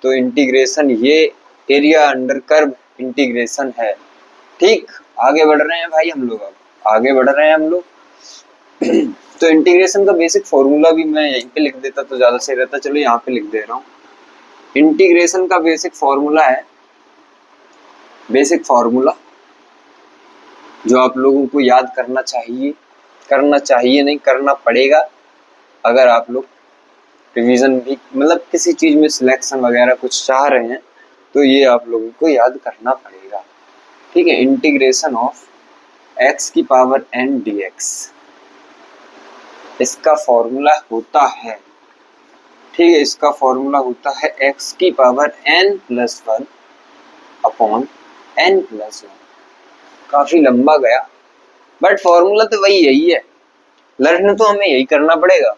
तो इंटीग्रेशन ये एरिया अंडर कर्व इंटीग्रेशन है। ठीक, आगे बढ़ रहे हैं भाई हम लोग, अब आगे बढ़ रहे हैं हम लोग। तो इंटीग्रेशन का बेसिक फॉर्मूला भी मैं यहीं पे लिख देता तो ज़्यादा सही रहता, चलो यहाँ पे लिख दे रहा हूँ। इंटीग्रेशन का बेसिक फॉर्मूला है, बेसिक फॉर्मूला जो आप लोगों को याद करना चाहिए, करना चाहिए नहीं, करना पड़ेगा। अगर आप लोग रिवीजन भी मतलब किसी चीज में सिलेक्शन वगैरह कुछ चाह रहे हैं तो ये आप लोगों को याद करना पड़ेगा। ठीक है, इंटीग्रेशन ऑफ x की पावर n dx, इसका फॉर्मूला होता है, ठीक है, इसका फॉर्मूला होता है x की पावर n+1 अपॉन n+1। काफी लंबा गया बट फॉर्मूला तो वही यही है, लर्न तो हमें यही करना पड़ेगा।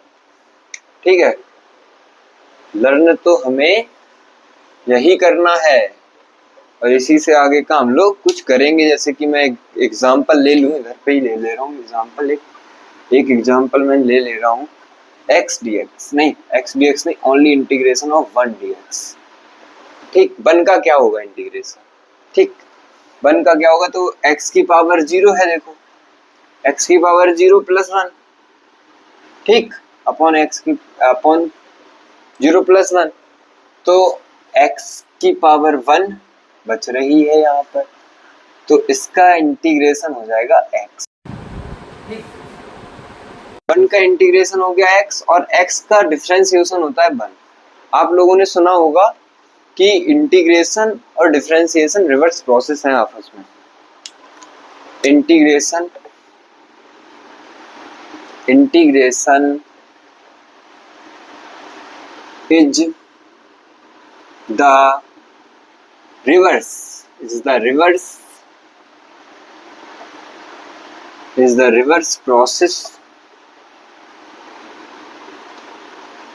ठीक है, लर्न तो हमें यही करना है और इसी से आगे का हम लोग कुछ करेंगे। जैसे कि मैं एग्जांपल ले लूं, इधर पे ही ले रहा हूँ एग्जांपल, एक एग्जांपल मैं ले रहा हूँ x dx नहीं, ओनली इंटीग्रेशन ऑफ 1 dx। ठीक, 1 का क्या होगा इंटीग्रेशन, ठीक 1 का क्या होगा, तो x की पावर 0 है, देखो x की पावर 0+1, ठीक, अपॉन 0+1, तो x की पावर 1 बच रही है यहाँ पर, तो इसका इंटीग्रेशन हो जाएगा x। ठीक, 1 का इंटीग्रेशन हो गया x और x का डिफरेंशिएशन होता है 1। आप लोगों ने सुना होगा कि इंटीग्रेशन और डिफरेंशिएशन रिवर्स प्रोसेस है आपस में। Integration is the reverse process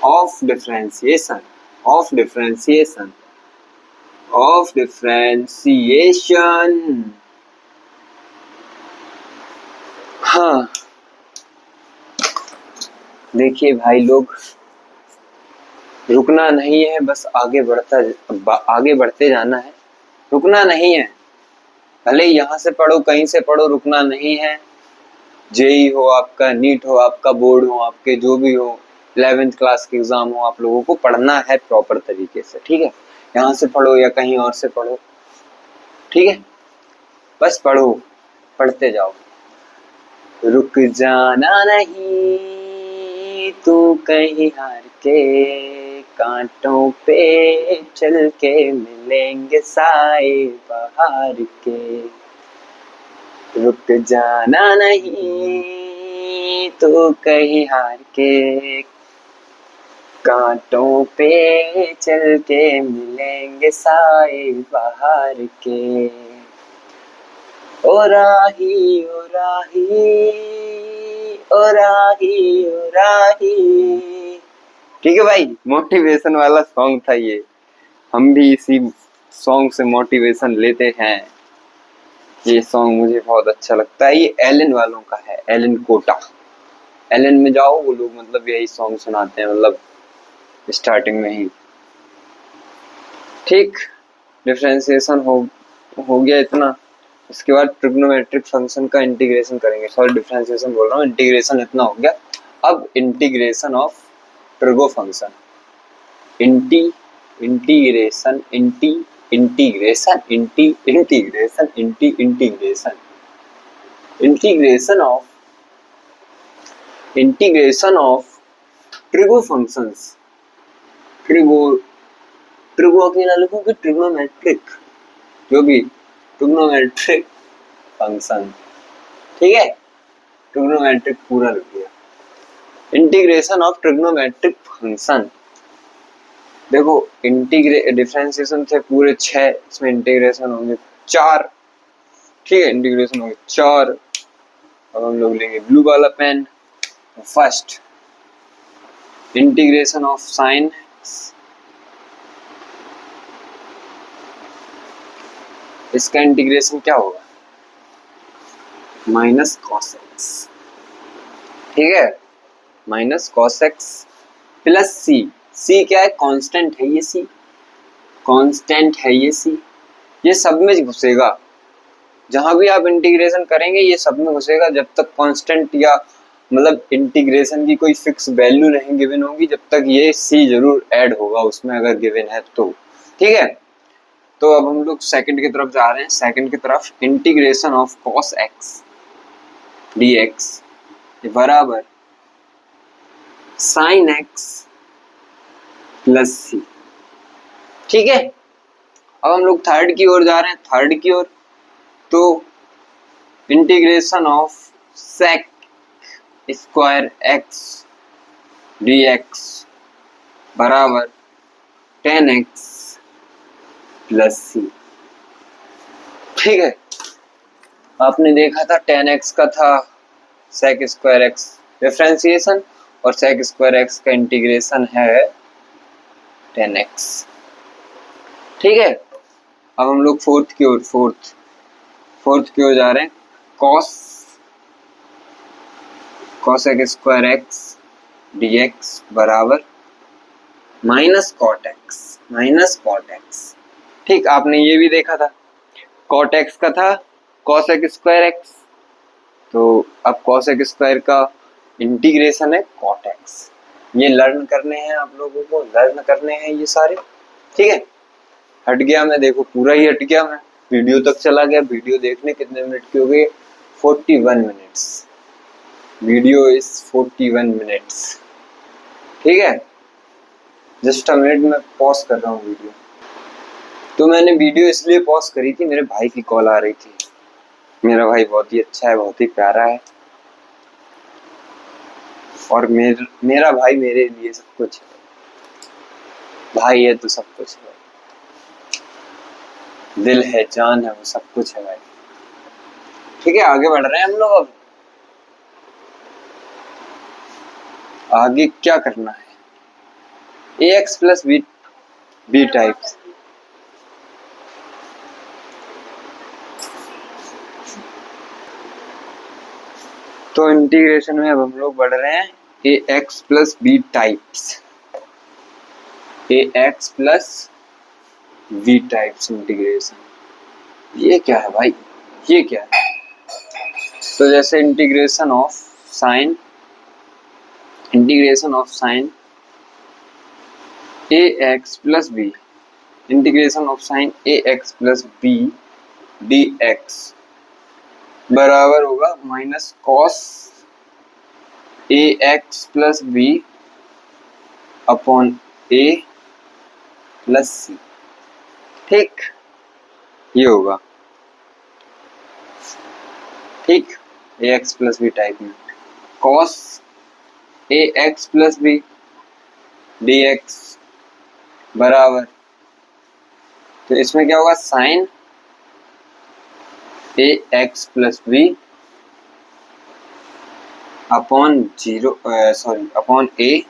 of differentiation हाँ, देखिए भाई लोग, रुकना नहीं है, बस आगे बढ़ते जाना है, रुकना नहीं है। भले यहाँ से पढ़ो, कहीं से पढ़ो, रुकना नहीं है। जेई हो आपका, नीट हो आपका, बोर्ड हो आपके, जो भी हो, 11th क्लास के एग्जाम हो, आप लोगों को पढ़ना है प्रॉपर तरीके से। ठीक है, यहाँ से पढ़ो या कहीं और से पढ़ो, ठीक है, बस पढ़ो, पढ़ते जाओ। रुक जाना नहीं तू कहीं हार के, कांटों पे चल के मिलेंगे साए बहार के। रुक जाना नहीं तो कहीं हार के, कांटों पे चल के मिलेंगे साए बहार के। ओ राही ओ राही ओ राही ओ राही। ठीक है भाई, मोटिवेशन वाला सॉन्ग था ये, हम भी इसी सॉन्ग से मोटिवेशन लेते हैं। ये सॉन्ग मुझे बहुत अच्छा लगता है, ये एलन वालों का है, एलन कोटा। एलन में जाओ, वो लोग मतलब यही सॉन्ग सुनाते हैं, मतलब स्टार्टिंग में ही। ठीक, डिफरेंशिएशन हो गया इतना। इसके बाद ट्रिग्नोमेट्रिक फंक्शन का इंटीग्रेशन करेंगे, सॉरी डिफरेंशिएशन बोल रहा हूँ, इंटीग्रेशन इतना हो गया। अब integration of trigo function, integration of trigo functions. Trigo अकेला लिखोगे, ट्रिग्नोमेट्रिक, जो भी ट्रिग्नोमेट्रिक फंक्शन, ठीक है, ट्रिग्नोमेट्रिक पूरा लिख दिया। इंटीग्रेशन ऑफ ट्रिग्नोमेट्रिक फंक्शन, देखो डिफरेंशिएशन थे पूरे 6, इसमें इंटीग्रेशन होंगे 4। ठीक है, इंटीग्रेशन होंगे 4। अब हम लोग लेंगे ब्लू वाला pen. First, integration of sine x, इसका इंटीग्रेशन क्या होगा, माइनस कॉस एक्स। ठीक है, minus cos X plus C. C क्या है, कांस्टेंट है ये, सी कांस्टेंट है ये, सी ये सब में घुसेगा, जहां भी आप इंटीग्रेशन करेंगे ये सब में घुसेगा। जब तक कांस्टेंट या मतलब इंटीग्रेशन की कोई फिक्स वैल्यू नहीं गिवन होगी, जब तक ये सी जरूर ऐड होगा उसमें, अगर गिवन है तो। ठीक है, तो अब हम लोग सेकंड की तरफ जा रहे हैं। सेकंड की तरफ, integration of cos x dx बराबर साइन एक्स प्लस सी। ठीक है, अब हम लोग थर्ड की ओर जा रहे हैं, थर्ड की ओर। तो integration of sec square x d x बराबर 10x प्लस सी। ठीक है, आपने देखा था 10x का था सेक स्क्वायर एक्स डिफरेंशिएशन और सेक स्क्वायर एक्स का इंटीग्रेशन है 10x। ठीक है, अब हम लोग फोर्थ की ओर जा रहे हैं। Cos x square x dx बराबर माइनस कॉट एक्स। ठीक, आपने ये भी देखा था कॉट एक्स का था कॉस एक्स स्क्वायर एक्स, तो अब कॉस एक्स स्क्वायर का इंटीग्रेशन है कॉट एक्स। ये लर्न करने हैं आप लोगों को, लर्न करने हैं ये सारे। ठीक है, हट गया मैं, देखो पूरा ही हट गया मैं, वीडियो तक चला गया। वीडियो देखने कितने मिनट की हो गई? 41 मिनट्स। Video is 41 minutes. ठीक है, जस्ट अ मिनट में पॉज कर रहा हूँ वीडियो। तो मैंने वीडियो इसलिए पॉज करी थी, मेरे भाई की कॉल आ रही थी। मेरा भाई बहुत ही अच्छा है, बहुत ही प्यारा है, और मेरा भाई मेरे लिए सब कुछ है। भाई है तो सब कुछ है, दिल है, जान है, वो सब कुछ है भाई। ठीक है, आगे बढ़ रहे हैं हम लोग। अब आगे क्या करना है? ax plus B types. तो इंटीग्रेशन में अब हम लोग बढ़ रहे हैं ax plus B types, ax plus B types integration. ये क्या है भाई, ये क्या है? तो जैसे integration of sine ax plus B, integration of sine ax plus B dx बराबर होगा minus cos ax plus B upon a plus सी। ठीक, ये होगा। ठीक, ax प्लस बी टाइप में cos ax plus B dx बराबर, तो इसमें क्या होगा? Sine ax plus B upon upon a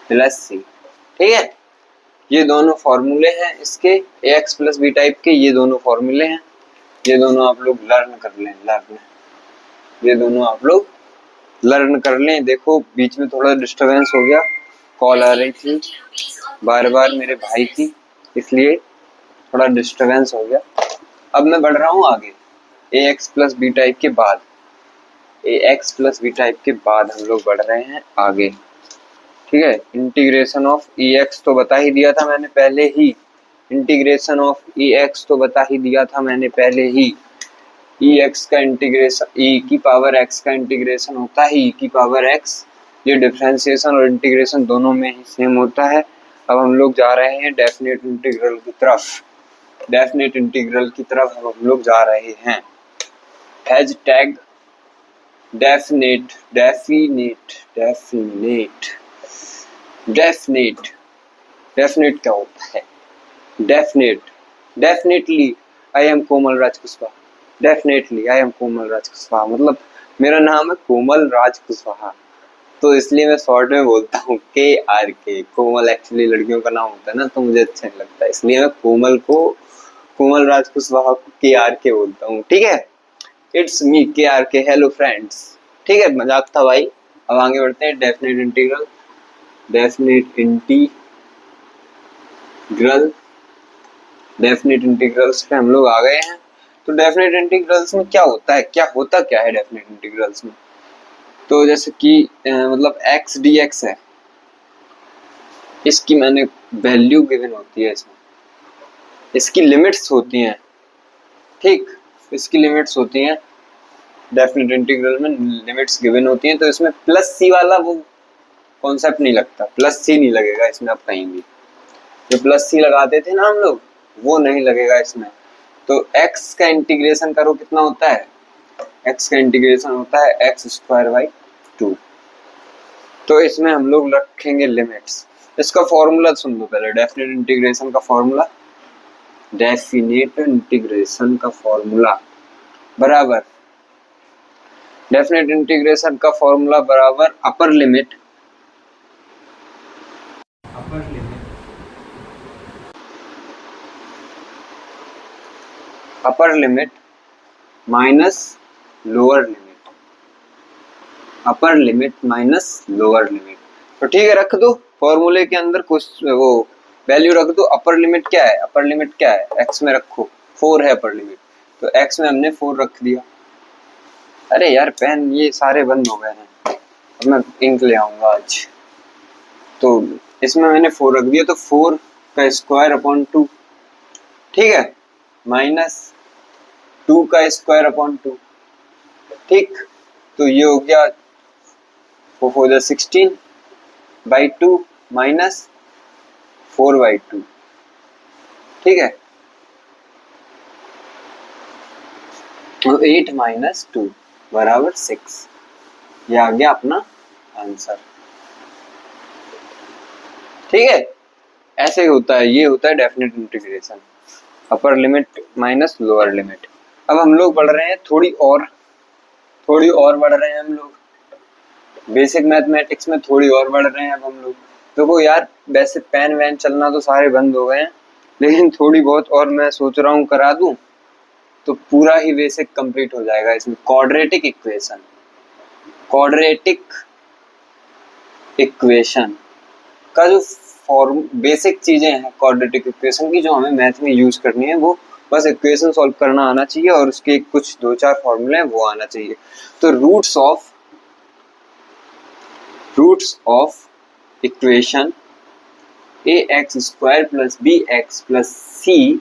plus सी। ठीक है, ये दोनों फॉर्मूले हैं इसके, ax प्लस बी टाइप के ये दोनों फॉर्मूले हैं। ये दोनों आप लोग लर्न कर लें, ये दोनों आप लोग लर्न कर लें। देखो बीच में थोड़ा डिस्टरबेंस हो गया, कॉल आ रही थी बार बार मेरे भाई की, इसलिए थोड़ा डिस्टरबेंस हो गया। अब मैं बढ़ रहा हूँ आगे, ax प्लस बी टाइप के बाद, ax प्लस बी टाइप के बाद हम लोग बढ़ रहे हैं आगे। ठीक है, इंटीग्रेशन ऑफ ex तो बता ही दिया था मैंने पहले ही, इंटीग्रेशन ऑफ ex तो बता ही दिया था मैंने पहले ही। ex का इंटीग्रेशन, e की पावर x का इंटीग्रेशन होता है e की पावर x। ये डिफरेंशिएशन और इंटीग्रेशन दोनों में ही सेम होता है। अब हम लोग जा रहे हैं डेफिनेट इंटीग्रल की तरफ, डेफिनेट इंटीग्रल की तरफ हम लोग जा रहे हैं। हैशटैग डेफिनेट क्या होता है? Definitely I am Komal Raj Kushwaha, definitely I am Komal Raj Kushwaha, मतलब मेरा नाम है कोमल राज कुशवाहा, तो इसलिए मैं शॉर्ट में बोलता हूँ KRK। कोमल एक्चुअली लड़कियों का नाम होता है ना, तो मुझे अच्छा नहीं लगता, इसलिए मैं कोमल राज कुशवाहा को KRK बोलता हूँ। ठीक है, it's me KRK, hello friends. ठीक है, मजाक था भाई। अब आगे बढ़ते हैं, डेफिनेट इंटीग्रल्स पे हम लोग आ गए हैं। तो डेफिनेट इंटीग्रल्स में क्या होता है, क्या है डेफिनेट इंटीग्रल्स में? तो जैसे कि मतलब x dx है, इसकी मैंने वैल्यू गिवन होती है, इसमें इसकी लिमिट्स होती हैं। ठीक, इसकी लिमिट्स होती हैं डेफिनेट इंटीग्रल में लिमिट्स गिवन होती हैं, तो इसमें प्लस सी वाला वो कॉन्सेप्ट नहीं लगता, प्लस सी नहीं लगेगा इसमें अब कहीं भी। जो प्लस सी लगाते थे ना हम लोग, वो नहीं लगेगा इसमें। तो x का इंटीग्रेशन करो कितना होता है, x का इंटीग्रेशन होता है एक्स स्क्वायर बाई 2। तो इसमें हम लोग रखेंगे लिमिट्स। इसका फॉर्मूला सुन लो पहले, डेफिनेट इंटीग्रेशन का फॉर्मूला, डेफिनेट इंटीग्रेशन का फॉर्मूला बराबर, डेफिनेट इंटीग्रेशन का फॉर्मूला बराबर upper limit minus lower limit, upper limit minus lower limit. तो ठीक है, रख दो फॉर्मूले के अंदर कुछ वो वैल्यू रख दो। अपर लिमिट क्या है, अपर लिमिट क्या है, x में रखो 4 है अपर लिमिट, तो x में हमने 4 रख दिया। अरे यार पेन ये सारे बंद हो गए हैं, अब मैं इंक ले आऊंगा आज। तो इसमें मैंने 4 रख दिया, तो 4 का स्क्वायर अपॉन 2, ठीक है, माइनस 2 का स्क्वायर अपॉन 2, ठीक। तो ये हो गया 4 बाई 2 माइनस 4 बाई 2, ठीक है। तो 8 माइनस 2 बराबर 6, ये आ गया अपना आंसर, ठीक है। ऐसे ही होता है, ये होता है definite integration, upper limit minus lower limit. अब हम लोग बढ़ रहे हैं थोड़ी और बढ़ रहे हैं हम लोग बेसिक मैथमेटिक्स में, थोड़ी और बढ़ रहे हैं अब हम लोग। देखो यार वैसे पेन वैन चलना तो सारे बंद हो गए हैं, लेकिन थोड़ी बहुत और मैं सोच रहा हूँ करा दूं तो पूरा ही बेसिक कंप्लीट हो जाएगा इसमें। क्वाड्रेटिक इक्वेशन का जो फॉर्म बेसिक चीजें हैं क्वाड्रेटिक इक्वेशन की, जो हमें मैथ में यूज करनी है, वो बस इक्वेशन सॉल्व करना आना चाहिए और उसके कुछ 2-4 फॉर्मूले हैं वो आना चाहिए। तो roots of equation ax square plus bx plus c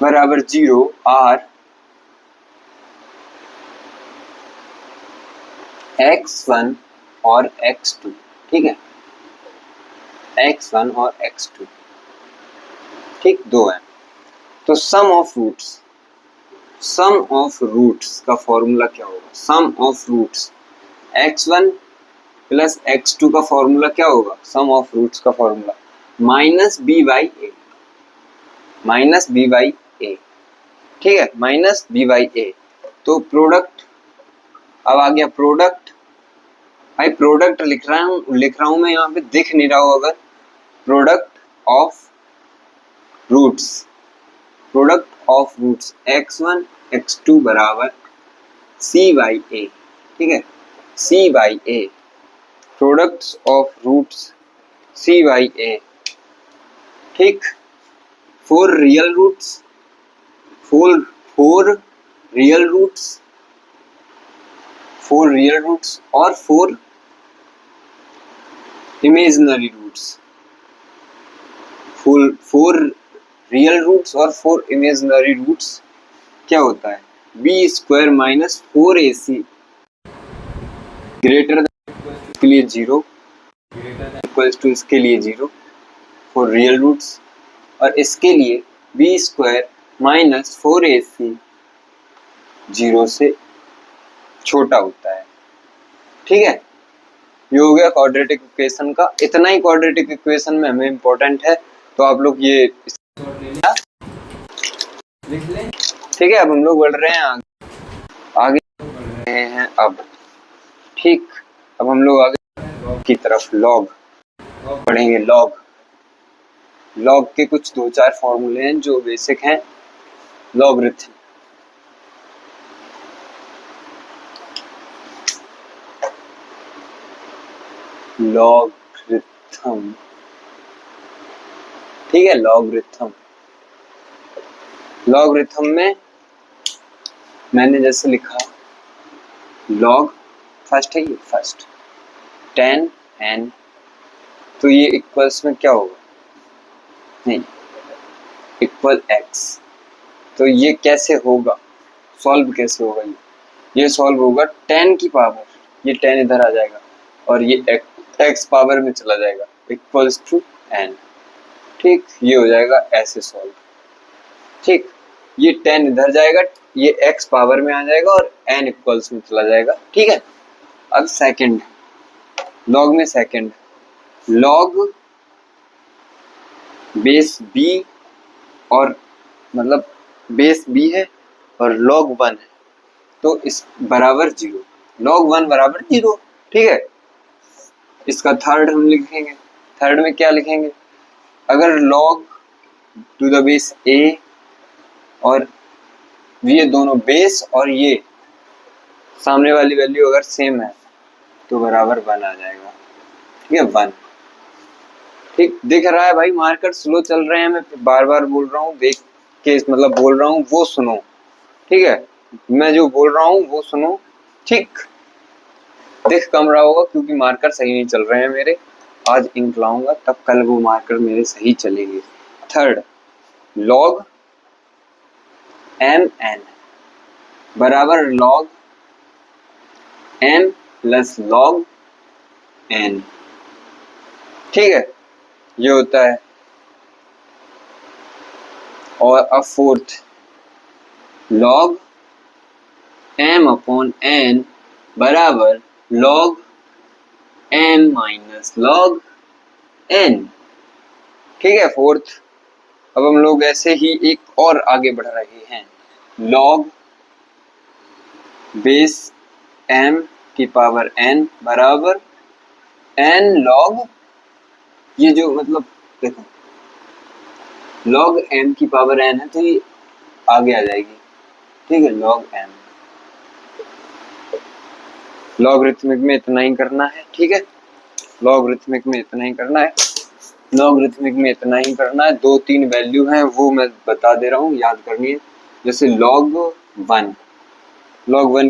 बराबर 0 आर x1 और x2, ठीक है, x1 और x2, ठीक, दो है। तो सम ऑफ रूट्स का फॉर्मूला क्या होगा, सम of roots x1 plus x2 का फॉर्मूला क्या होगा, सम ऑफ रूट्स का formula minus b by A, ठीक है, माइनस b बाई ए। तो प्रोडक्ट, अब आ गया प्रोडक्ट, भाई प्रोडक्ट लिख रहा हूं मैं यहाँ पे, दिख नहीं रहा हो अगर, product of roots x1 x2 बराबर c बाई ए, ठीक है, c by A, products of roots c by A, ठीक। फोर रियल रूट्स और 4 इमेजिनरी रूट्स, 4 रियल रूट्स और 4 इमेजिनरी रूट्स क्या होता है, B square minus 4ac greater के लिए 0 इक्वल्स टू इसके लिए 0 फॉर रियल रूट्स, और इसके लिए बी स्क्वायर माइनस 4ac 0 से छोटा होता है, ठीक है। ये हो गया क्वाड्रेटिक इक्वेशन का, इतना ही क्वाड्रेटिक इक्वेशन में हमें इम्पोर्टेंट है, तो आप लोग ये लिख लें, ठीक है। अब हम लोग बढ़ रहे हैं आगे हैं अब, ठीक। अब हम लोग आगे की तरफ लॉग पढ़ेंगे। लॉग के कुछ 2-4 फॉर्मूले हैं जो बेसिक हैं। लॉगरिथम, ठीक है, लॉगरिथम में मैंने जैसे लिखा लॉग फर्स्ट है, ये फर्स्ट 10n, तो ये इक्वल्स में क्या होगा, नहीं इक्वल x, तो ये कैसे होगा सॉल्व कैसे होगा ये सॉल्व होगा 10 की पावर, ये 10 इधर आ जाएगा और ये x पावर में चला जाएगा इक्वल्स टू n। ठीक, ये हो जाएगा ऐसे सॉल्व। ठीक, ये 10 इधर जाएगा, ये x पावर में आ जाएगा और n इक्वल्स में चला जाएगा। ठीक है, अब सेकंड लॉग में सेकंड लॉग बेस b और मतलब बेस b है और log 1 है तो इस बराबर 0, log 1 बराबर 0। ठीक है, इसका थर्ड हम लिखेंगे। थर्ड में क्या लिखेंगे, अगर log to the base a और ये दोनों बेस और ये सामने वाली वैल्यू अगर सेम है तो बराबर 1 आ जाएगा। ठीक है, 1। ठीक दिख रहा है भाई, मार्कर स्लो चल रहे हैं, मैं बार बार बोल रहा हूँ, देख के मतलब बोल रहा हूँ वो सुनो। ठीक है, मैं जो बोल रहा हूँ वो सुनो। ठीक, दिख कम रहा होगा क्योंकि मार्कर सही नहीं चल रहे हैं मेरे, आज इंक लाऊंगा तब कल वो मार्कर मेरे सही चलेंगे। थर्ड log mn बराबर log m plus log n। ठीक है, ये होता है। और अब fourth log m upon n बराबर log m minus log n। ठीक है, फोर्थ। अब हम लोग ऐसे ही एक और आगे बढ़ रहे हैं, log बेस m की पावर n बराबर n log, ये जो मतलब देखो log m की पावर n है तो ये आगे आ जाएगी। ठीक है, log m लॉगरिथमिक में इतना ही करना है। ठीक है, लॉगरिथमिक में इतना ही करना है, लॉगरिथमिक में इतना ही करना है। 2-3 वैल्यू हैं वो मैं बता दे रहा हूँ, याद करनी है। जैसे log 1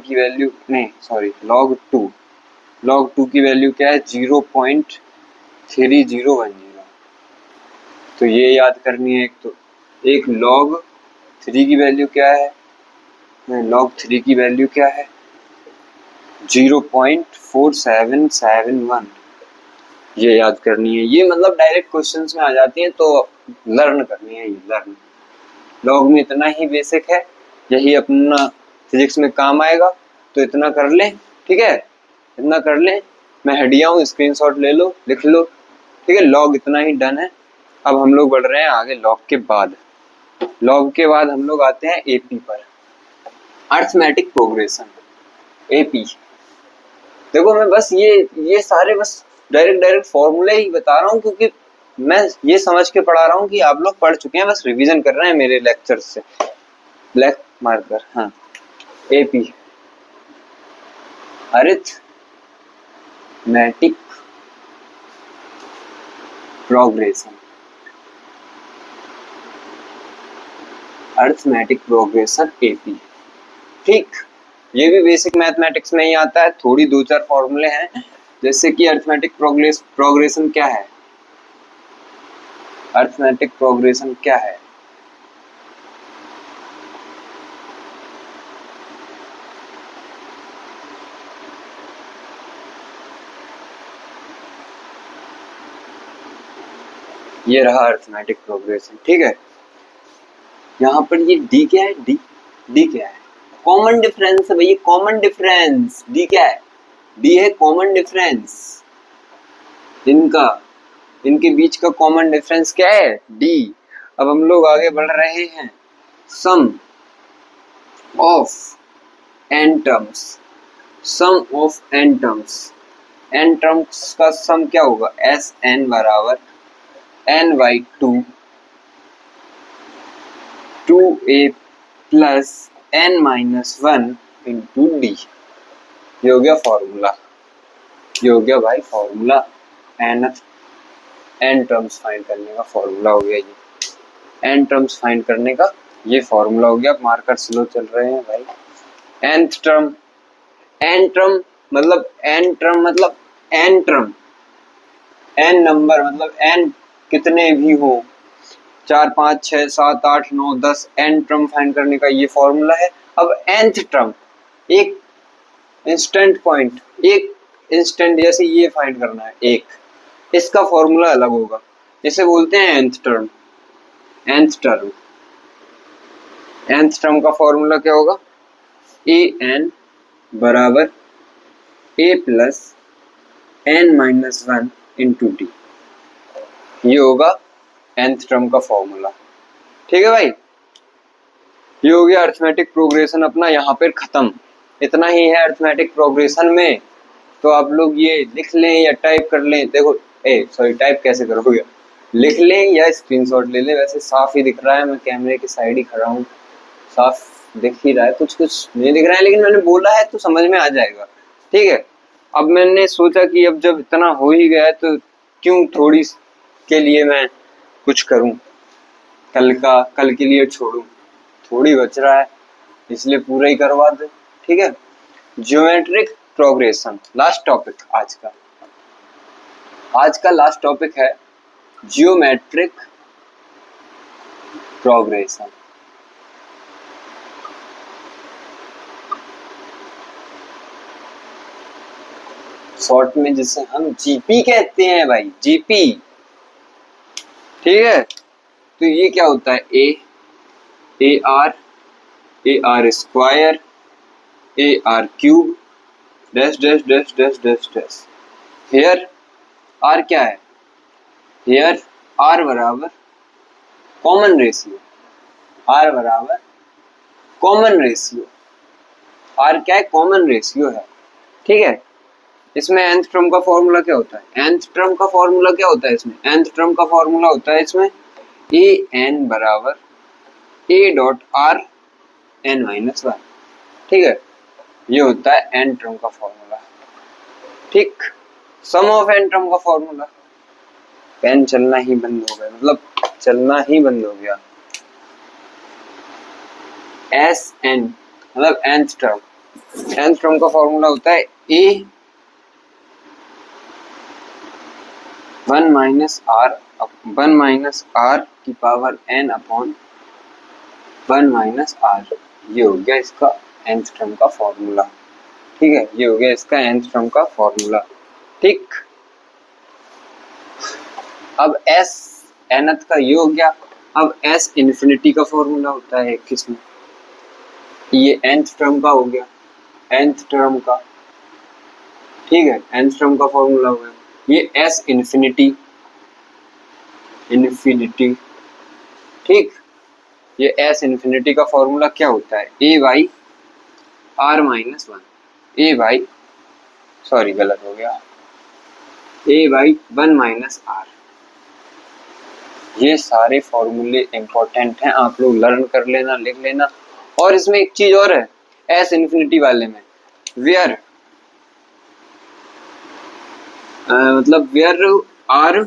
की वैल्यू नहीं सॉरी log 2 की वैल्यू क्या है 0.3010, तो ये याद करनी है। एक log 3 की वैल्यू क्या है, log 3 की वैल्यू क्या है 0.4771, ये याद करनी है। ये मतलब डायरेक्ट क्वेश्चंस में आ जाती है तो लर्न करनी है, ये लर्न। लॉग में इतना ही बेसिक है, यही अपना फिजिक्स में काम आएगा, तो इतना कर ले। ठीक है, इतना कर ले, मैं हटिया हूँ, स्क्रीनशॉट ले लो, लिख लो। ठीक है, लॉग इतना ही डन है। अब हम लोग बढ़ रहे हैं आगे लॉग के बाद। लॉग के बाद हम लोग आते हैं एपी पर, अर्थमेटिक प्रोग्रेशन, एपी। देखो मैं बस ये सारे बस डायरेक्ट फॉर्मूले ही बता रहा हूँ क्योंकि मैं ये समझ के पढ़ा रहा हूँ कि आप लोग पढ़ चुके हैं, बस रिवीजन कर रहे हैं मेरे लेक्चर से। ब्लैक मार्कर, हाँ। AP arithmetic progression, arithmetic progression AP. ठीक, ये भी बेसिक मैथमेटिक्स में ही आता है, थोड़ी 2-4 फॉर्मूले हैं। जैसे कि अरिथमेटिक प्रोग्रेशन क्या है, अरिथमेटिक प्रोग्रेशन क्या है, ये रहा अरिथमेटिक प्रोग्रेशन। ठीक है, यहाँ पर ये डी क्या है, डी क्या है, कॉमन डिफरेंस है भाई, कॉमन डिफरेंस। डी क्या है, डी है कॉमन डिफरेंस, इनके बीच का कॉमन डिफरेंस क्या है, डी। अब हम लोग आगे बढ़ रहे हैं, sum of N terms, sum of N terms, N terms का सम क्या होगा, एस एन बराबर N by 2a plus n minus 1 into D. ये हो गया फॉर्मूला, ये हो गया भाई फॉर्मूला, एन टर्म्स फाइंड करने का फॉर्मूला हो गया ये, एन टर्म्स फाइंड करने का ये फॉर्मूला हो गया। मार्कर स्लो चल रहे हैं भाई। nth टर्म, एन टर्म मतलब एन टर्म मतलब एन टर्म, एन नंबर मतलब एन कितने भी हो, 4 5 6 7 8 9 10 n टर्म फाइंड करने का ये फॉर्मूला है। अब nth टर्म, एक इंस्टेंट पॉइंट, एक इंस्टेंट जैसे ये फाइंड करना है एक, इसका फॉर्मूला अलग होगा, इसे बोलते हैं nth term. nth term, nth term का फॉर्मूला क्या होगा? ए एन बराबर A plus N minus one into T, ये होगा nth टर्म का फॉर्मूला। ठीक है भाई, ये हो गया अरिथमेटिक प्रोग्रेशन अपना यहाँ पर खत्म। इतना ही है अरिथमेटिक प्रोग्रेशन में, तो आप लोग ये लिख लें या टाइप कर लें। देखो सॉरी टाइप कैसे करोगे, लिख लें या स्क्रीनशॉट ले लें। वैसे साफ ही दिख रहा है, मैं कैमरे की साइड ही खड़ा हूँ, साफ दिख ही रहा है, कुछ कुछ नहीं दिख रहा है, लेकिन मैंने बोला है तो समझ में आ जाएगा। ठीक है, अब मैंने सोचा कि अब जब इतना हो ही गया है तो क्यों थोड़ी के लिए मैं कुछ करूं, कल के लिए छोड़ूं, थोड़ी बच रहा है इसलिए पूरा ही करवा दे। ठीक है, ज्योमेट्रिक प्रोग्रेशन लास्ट टॉपिक आज का लास्ट टॉपिक है जियोमेट्रिक प्रोग्रेशन। शॉर्ट में जिसे हम जीपी कहते हैं भाई, जीपी। ठीक है, तो ये क्या होता है? A r square, a r cube, dash dash dash dash dash dash. Here r क्या है? हियर आर बराबर कॉमन रेशियो, आर बराबर कॉमन रेशियो, आर क्या है? कॉमन रेशियो है। ठीक है, इसमें nth टर्म का फॉर्मूला क्या होता है? nth टर्म का फॉर्मूला क्या होता है इसमें? nth टर्म का फॉर्मूला होता है इसमें ए एन बराबर a dot r n minus one. ठीक है, ये होता है एन टर्म का फॉर्मूला। ठीक, सम ऑफ एन टर्म का फॉर्मूला। पेन चलना ही बंद हो गया, मतलब चलना ही बंद हो गया। एस एन मतलब nth टर्म का फॉर्मूला होता है ए वन माइनस आर की power n upon one minus are. ये हो गया इसका nth टर्म का फॉर्मूला। ठीक है, ये हो गया इसका nth टर्म का फॉर्मूला। ठीक, अब s nth का ये हो गया। अब s इन्फिनिटी का फॉर्मूला होता है किसमें? ये nth टर्म का हो गया, nth टर्म का। ठीक है, nth टर्म का फॉर्मूला हो गया ये s इन्फिनिटी। ठीक, ये s इन्फिनिटी का फॉर्मूला क्या होता है? A by R minus one, A by sorry गलत हो गया, A by one minus are. ये सारे फॉर्मूले इंपॉर्टेंट हैं, आप लोग लर्न कर लेना, लिख लेना। और इसमें एक चीज और है, एस इन्फिनिटी वाले में वेयर मतलब वेयर आर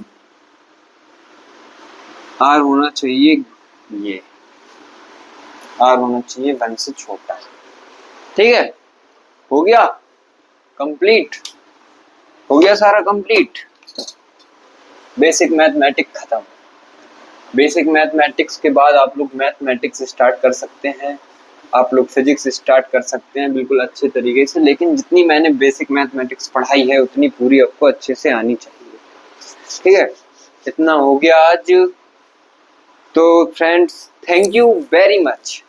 होना चाहिए, ये आर होना चाहिए वन से छोटा। ठीक है, हो गया कंप्लीट, हो गया सारा कंप्लीट। बेसिक मैथमेटिक्स खत्म। बेसिक मैथमेटिक्स के बाद आप लोग मैथमेटिक्स स्टार्ट कर सकते हैं, आप लोग फिजिक्स स्टार्ट कर सकते हैं बिल्कुल अच्छे तरीके से। लेकिन जितनी मैंने बेसिक मैथमेटिक्स पढ़ाई है उतनी पूरी आपको अच्छे से आनी चाहिए। ठीक है, इतना हो गया आज। तो friends, thank you very much.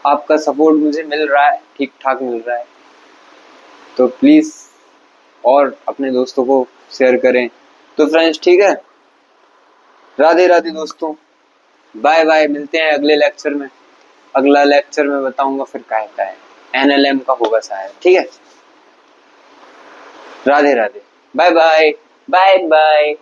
आपका सपोर्ट मुझे मिल रहा है, ठीक ठाक मिल रहा है, तो प्लीज और अपने दोस्तों को शेयर करें। तो फ्रेंड्स ठीक है, राधे राधे दोस्तों, बाय बाय, मिलते हैं अगले लेक्चर में। अगला लेक्चर में बताऊंगा फिर क्या है, एनएलएम का होगा शायद। ठीक है, Radhe Radhe, bye bye, bye bye.